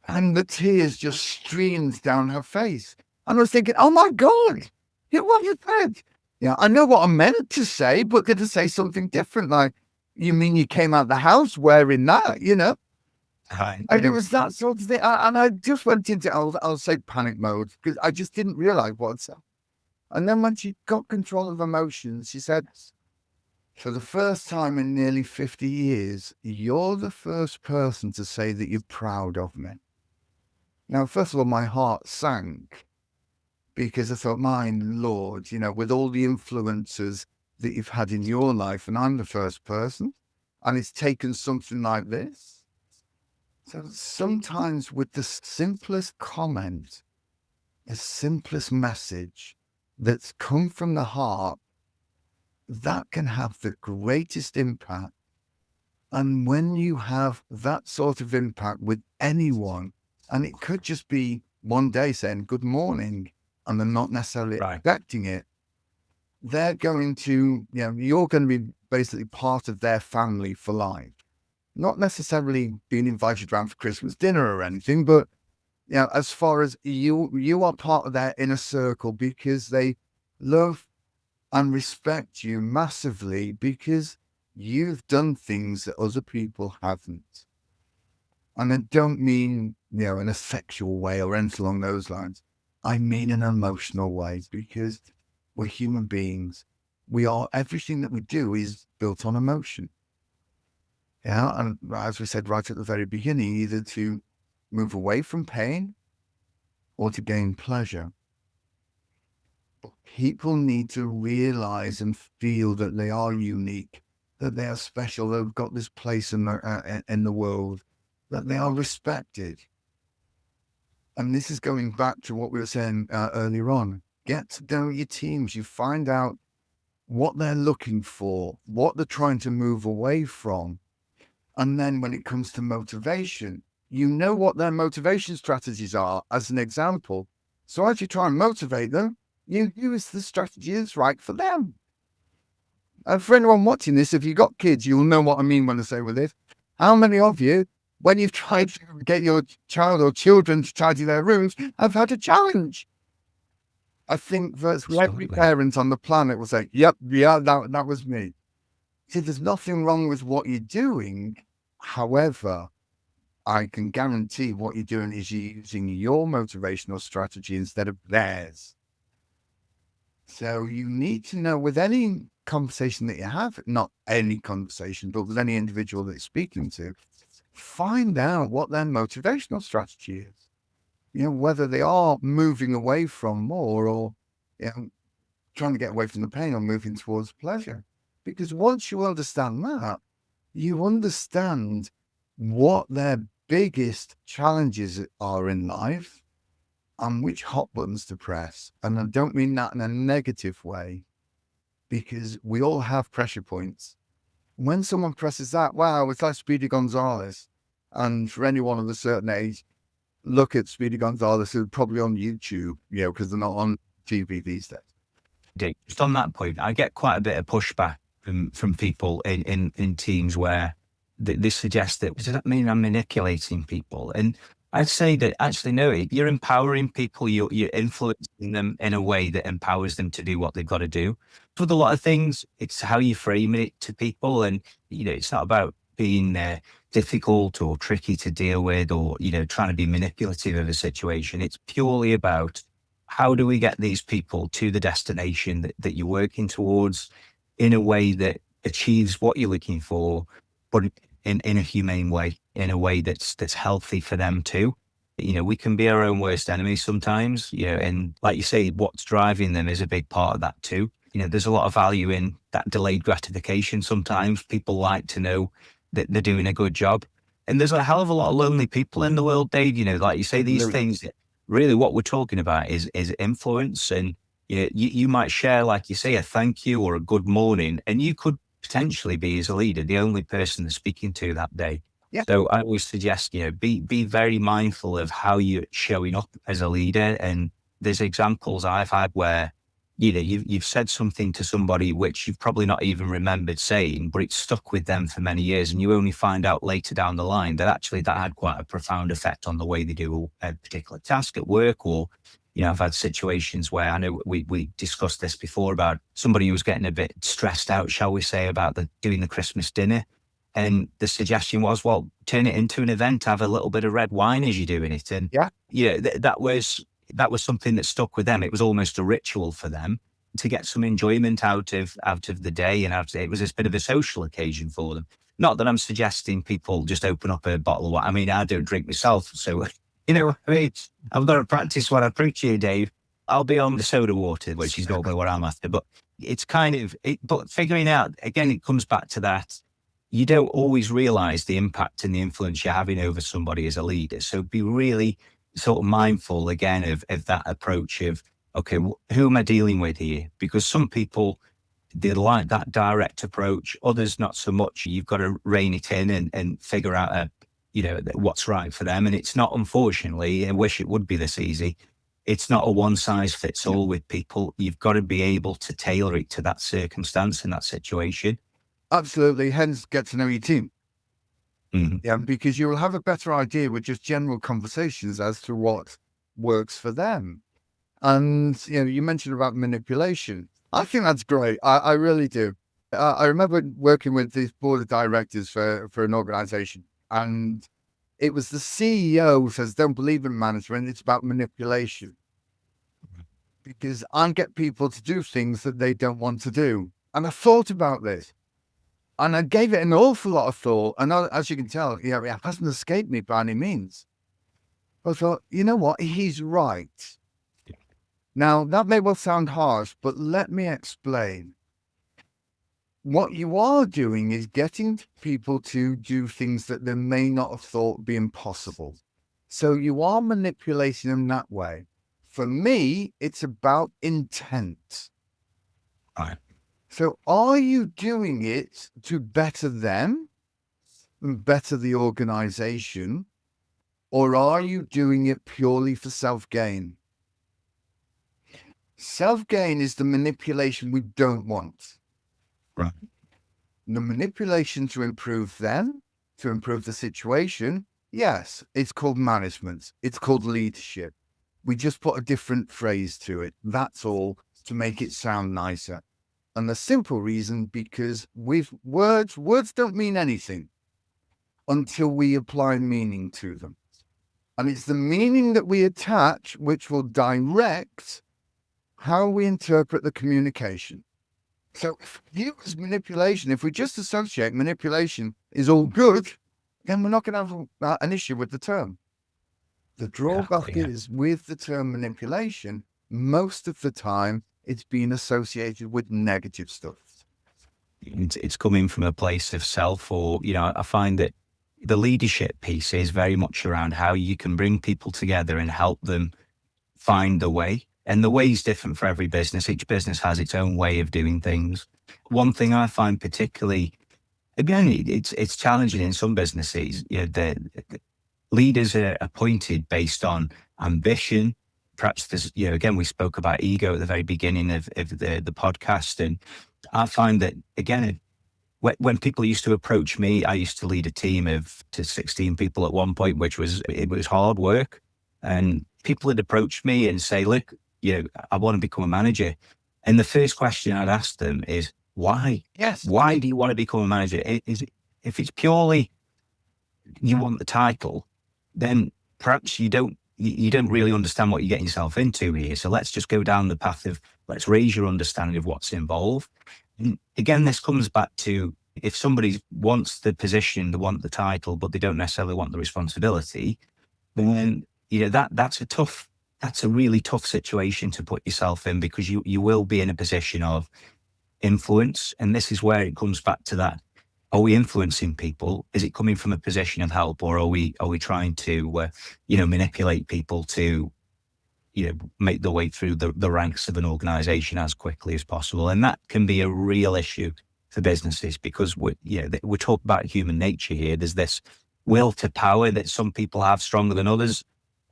And the tears just streamed down her face. And I was thinking, oh my God, what you said? Yeah, I know what I meant to say, but did I say something different? Like, you mean you came out the house wearing that, And it was that sort of thing. And I just went into, I'll say panic mode, because I just didn't realize what I'd said. And then when she got control of emotions, she said, for the first time in nearly 50 years, you're the first person to say that you're proud of me. Now, first of all, my heart sank because I thought, my Lord, with all the influences that you've had in your life, and I'm the first person, and it's taken something like this. So sometimes with the simplest comment, the simplest message that's come from the heart, that can have the greatest impact. And when you have that sort of impact with anyone, and it could just be one day saying good morning, and they're not necessarily expecting it, they're going to, you're going to be basically part of their family for life. Not necessarily being invited around for Christmas dinner or anything, but as far as you are part of their inner circle because they love and respect you massively because you've done things that other people haven't. And I don't mean, in a sexual way or anything along those lines. I mean an emotional way because we're human beings. Everything that we do is built on emotion. Yeah, and as we said right at the very beginning, either to move away from pain or to gain pleasure. People need to realize and feel that they are unique, that they are special, they've got this place in the world, that they are respected. And this is going back to what we were saying earlier on. Get to know your teams. You find out what they're looking for, what they're trying to move away from. And then when it comes to motivation, you know what their motivation strategies are, as an example. So as you try and motivate them, you use the strategy that's right for them. And for anyone watching this, if you've got kids, you'll know what I mean when I say with this. How many of you, when you've tried to get your child or children to tidy their rooms, have had a challenge? I think virtually every parent on the planet will say, yep, that was me. See, there's nothing wrong with what you're doing. However, I can guarantee what you're doing is you're using your motivational strategy instead of theirs. So you need to know with any conversation that you have, not any conversation, but with any individual that you're speaking to, find out what their motivational strategy is. Whether they are moving away from more or trying to get away from the pain or moving towards pleasure. Because once you understand that, you understand what their biggest challenges are in life and which hot buttons to press. And I don't mean that in a negative way, because we all have pressure points. When someone presses that, wow, it's like Speedy Gonzales. And for anyone of a certain age, look at Speedy Gonzales, who's probably on YouTube, because they're not on TV these days. Just on that point, I get quite a bit of pushback from people in teams where they suggest that, does that mean I'm manipulating people? And I'd say that actually, no, you're empowering people, you're influencing them in a way that empowers them to do what they've got to do. With a lot of things, it's how you frame it to people. And, it's not about being difficult or tricky to deal with or, trying to be manipulative of a situation. It's purely about how do we get these people to the destination that you're working towards in a way that achieves what you're looking for, but in a humane way, in a way that's healthy for them too. We can be our own worst enemy sometimes, and like you say, what's driving them is a big part of that too. There's a lot of value in that delayed gratification. Sometimes people like to know that they're doing a good job. And there's a hell of a lot of lonely people in the world, Dave. Like you say, these things, really what we're talking about is influence. And you might share, like you say, a thank you or a good morning, and you could potentially be, as a leader, the only person they're speaking to that day. Yeah. So I always suggest, be very mindful of how you're showing up as a leader and there's examples I've had where, you've said something to somebody which you've probably not even remembered saying, but it's stuck with them for many years. And you only find out later down the line that actually that had quite a profound effect on the way they do a particular task at work. Or, I've had situations where I know we discussed this before about somebody who was getting a bit stressed out, shall we say, about doing the Christmas dinner. And the suggestion was, well, turn it into an event, have a little bit of red wine as you're doing it. And Yeah. that was something that stuck with them. It was almost a ritual for them to get some enjoyment out of the day, and it was a bit of a social occasion for them. Not that I'm suggesting people just open up a bottle of wine. I mean, I don't drink myself, so I've got to practice what I preach here, Dave. I'll be on the soda water, which is normally what I'm after. But it's kind of but figuring out again, it comes back to that. You don't always realize the impact and the influence you're having over somebody as a leader. So be really sort of mindful again of that approach of, okay, who am I dealing with here? Because some people, they like that direct approach, others not so much. You've got to rein it in and figure out, what's right for them. And it's not, unfortunately, I wish it would be this easy. It's not a one size fits all with people. You've got to be able to tailor it to that circumstance and that situation. Absolutely. Hence, get to know your team. Mm-hmm. Yeah, because you will have a better idea with just general conversations as to what works for them. And, you mentioned about manipulation. I think that's great. I really do. I remember working with this board of directors for an organization, and it was the CEO who says, don't believe in management. It's about manipulation. Because I get people to do things that they don't want to do. And I thought about this. And I gave it an awful lot of thought. And as you can tell, it hasn't escaped me by any means. But I thought, you know what? He's right. Now, that may well sound harsh, but let me explain. What you are doing is getting people to do things that they may not have thought be impossible. So you are manipulating them that way. For me, it's about intent. Right. So are you doing it to better them and better the organization, or are you doing it purely for self-gain? Self-gain is the manipulation we don't want. Right. The manipulation to improve them, to improve the situation, yes, it's called management. It's called leadership. We just put a different phrase to it. That's all, to make it sound nicer. And the simple reason, because with words don't mean anything until we apply meaning to them. And it's the meaning that we attach which will direct how we interpret the communication. So if we use manipulation, if we just associate manipulation is all good, then we're not going to have an issue with the term. The drawback is with the term manipulation, most of the time, it's been associated with negative stuff. It's coming from a place of self, or, I find that the leadership piece is very much around how you can bring people together and help them find the way. And the way is different for every business. Each business has its own way of doing things. One thing I find particularly, again, it's challenging in some businesses. The leaders are appointed based on ambition. Perhaps there's, again, we spoke about ego at the very beginning of the podcast. And I find that, again, when people used to approach me, I used to lead a team of 16 people at one point, it was hard work. And people would approach me and say, look, I want to become a manager. And the first question I'd ask them is, why? Yes. Why do you want to become a manager? If it's purely you want the title, then perhaps you don't really understand what you're getting yourself into here. So let's just go down the path of, let's raise your understanding of what's involved. And again, this comes back to, if somebody wants the position, they want the title, but they don't necessarily want the responsibility, then that's a really tough situation to put yourself in, because you will be in a position of influence. And this is where it comes back to that. Are we influencing people? Is it coming from a position of help, or are we trying to, manipulate people to, make their way through the ranks of an organization as quickly as possible? And that can be a real issue for businesses, because we're talking about human nature here. There's this will to power that some people have stronger than others.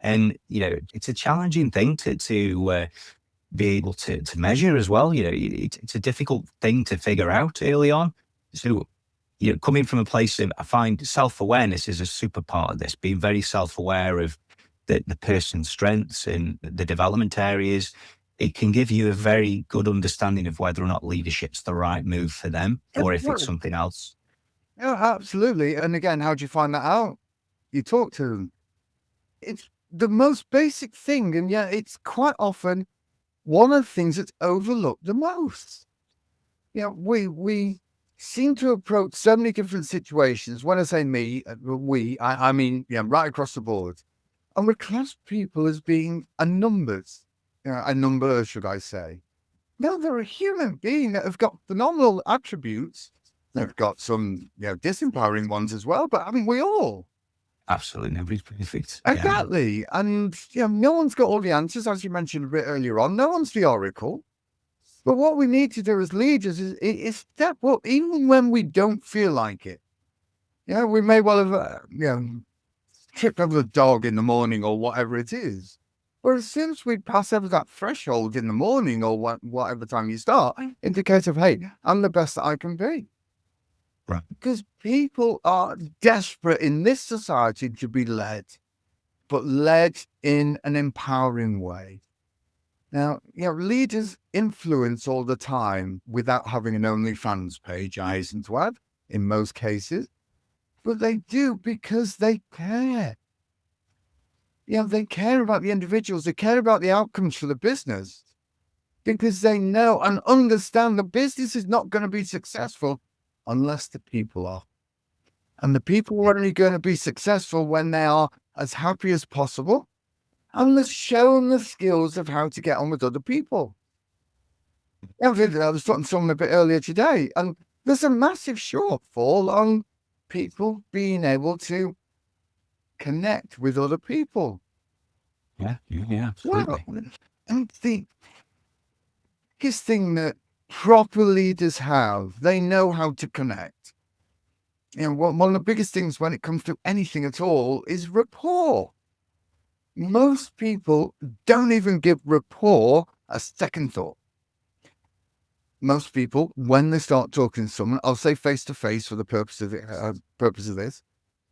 And, it's a challenging thing to be able to measure as well. It's a difficult thing to figure out early on. So, coming from a place of, I find self-awareness is a super part of this, being very self-aware of the person's strengths and the development areas. It can give you a very good understanding of whether or not leadership's the right move for them or if it's something else. Yeah, absolutely. And again, how do you find that out? You talk to them. It's the most basic thing, and yet it's quite often one of the things that's overlooked the most. We seem to approach so many different situations. When I say me, I mean, right across the board. And we class people as being a number, should I say. No, they're a human being that have got phenomenal attributes. They've got some, disempowering ones as well, but I mean, we all. Absolutely. Nobody's perfect. Exactly. Yeah. And, no one's got all the answers, as you mentioned a bit earlier on. No one's the oracle. But what we need to do as leaders is step up, even when we don't feel like it. We may well have, tripped over the dog in the morning or whatever it is. But as soon as we pass over that threshold in the morning or whatever time you start, indicates of, hey, I'm the best that I can be. Right. Because people are desperate in this society to be led, but led in an empowering way. Now, leaders influence all the time without having an OnlyFans page, I hasten to add, in most cases. But they do because they care. They care about the individuals. They care about the outcomes for the business because they know and understand the business is not going to be successful unless the people are. And the people are only going to be successful when they are as happy as possible and they're shown the skills of how to get on with other people. I was talking to someone a bit earlier today, and there's a massive shortfall on people being able to connect with other people. Yeah, absolutely. Well, and the biggest thing that proper leaders have, they know how to connect. One of the biggest things when it comes to anything at all is rapport. Most people don't even give rapport a second thought. Most people, when they start talking to someone, I'll say face to face for the purpose of this,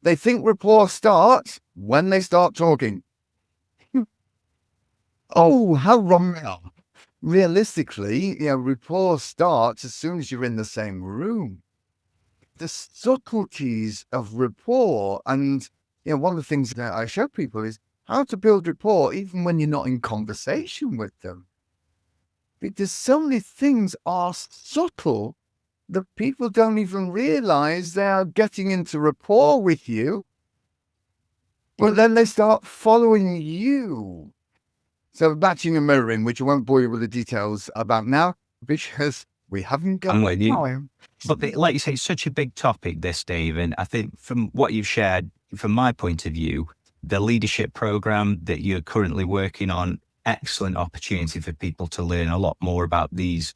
they think rapport starts when they start talking. Oh, how wrong they are. Realistically, rapport starts as soon as you're in the same room. The subtleties of rapport, and one of the things that I show people is how to build rapport even when you're not in conversation with them. Because so many things are subtle that people don't even realize they are getting into rapport with you, but then they start following you. So batching and mirroring, which I won't bore you with the details about now, because we haven't got time. But like you say, it's such a big topic, this, Dave. And I think from what you've shared, from my point of view, the leadership program that you're currently working on, excellent opportunity for people to learn a lot more about these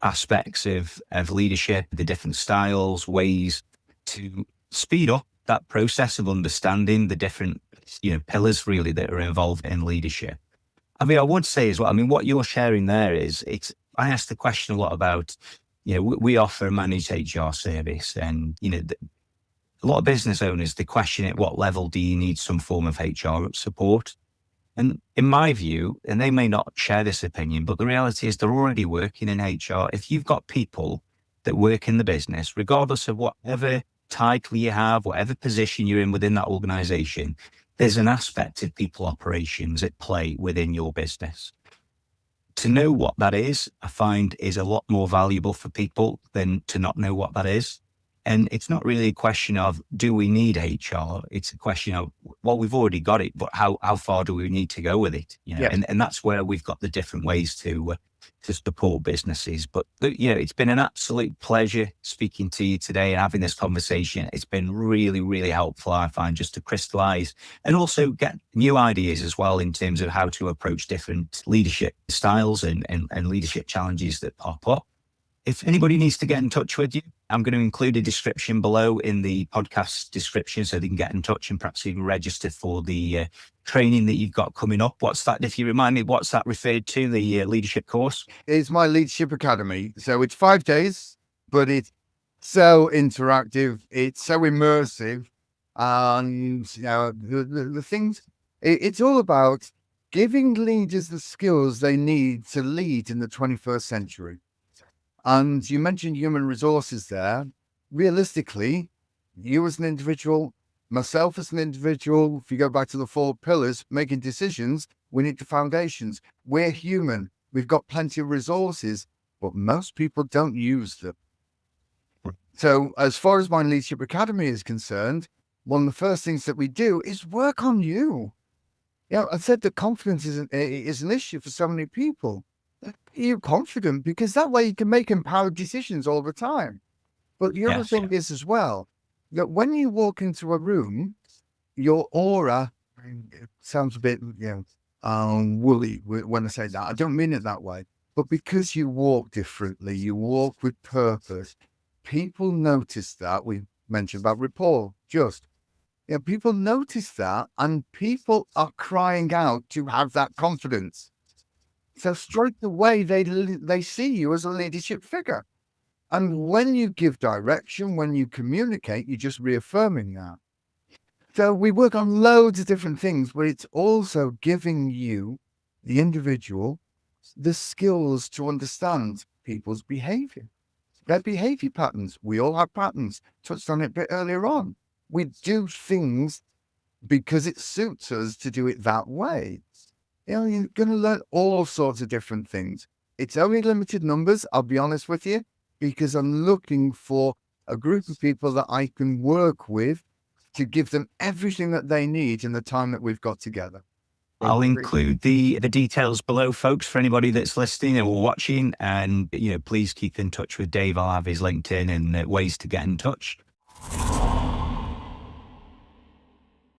aspects of leadership, the different styles, ways to speed up that process of understanding the different, pillars really that are involved in leadership. I mean, I would say as well, what you're sharing there is, I asked the question a lot about, we offer a managed HR service and, a lot of business owners, they question at what level do you need some form of HR support? And in my view, and they may not share this opinion, but the reality is they're already working in HR. If you've got people that work in the business, regardless of whatever title you have, whatever position you're in within that organization, there's an aspect of people operations at play within your business. To know what that is, I find is a lot more valuable for people than to not know what that is. And it's not really a question of, do we need HR? It's a question of, well, we've already got it, but how far do we need to go with it? Yeah. And that's where we've got the different ways to support businesses. But, it's been an absolute pleasure speaking to you today and having this conversation. It's been really, really helpful, I find, just to crystallize and also get new ideas as well in terms of how to approach different leadership styles and leadership challenges that pop up. If anybody needs to get in touch with you, I'm going to include a description below in the podcast description so they can get in touch and perhaps even register for the training that you've got coming up. What's that? If you remind me, what's that referred to, the leadership course? It's my Leadership Academy. So it's 5 days, but it's so interactive. It's so immersive. And the things, it's all about giving leaders the skills they need to lead in the 21st century. And you mentioned human resources there. Realistically, you as an individual, myself as an individual, if you go back to the 4 pillars, making decisions, we need the foundations. We're human. We've got plenty of resources, but most people don't use them. So as far as my Leadership Academy is concerned, one of the first things that we do is work on you. I said that confidence is an issue for so many people. You're confident because that way you can make empowered decisions all the time. But the other thing is as well, that when you walk into a room, your aura, it sounds a bit, woolly when I say that. I don't mean it that way. But because you walk differently, you walk with purpose, people notice that. We mentioned about rapport, people notice that, and people are crying out to have that confidence. So straight away, they see you as a leadership figure. And when you give direction, when you communicate, you're just reaffirming that. So we work on loads of different things, but it's also giving you, the individual, the skills to understand people's behavior, their behavior patterns. We all have patterns. Touched on it a bit earlier on. We do things because it suits us to do it that way. You're going to learn all sorts of different things. It's only limited numbers, I'll be honest with you, because I'm looking for a group of people that I can work with to give them everything that they need in the time that we've got together. I'll include the details below, folks, for anybody that's listening or watching. And, please keep in touch with Dave. I'll have his LinkedIn and ways to get in touch.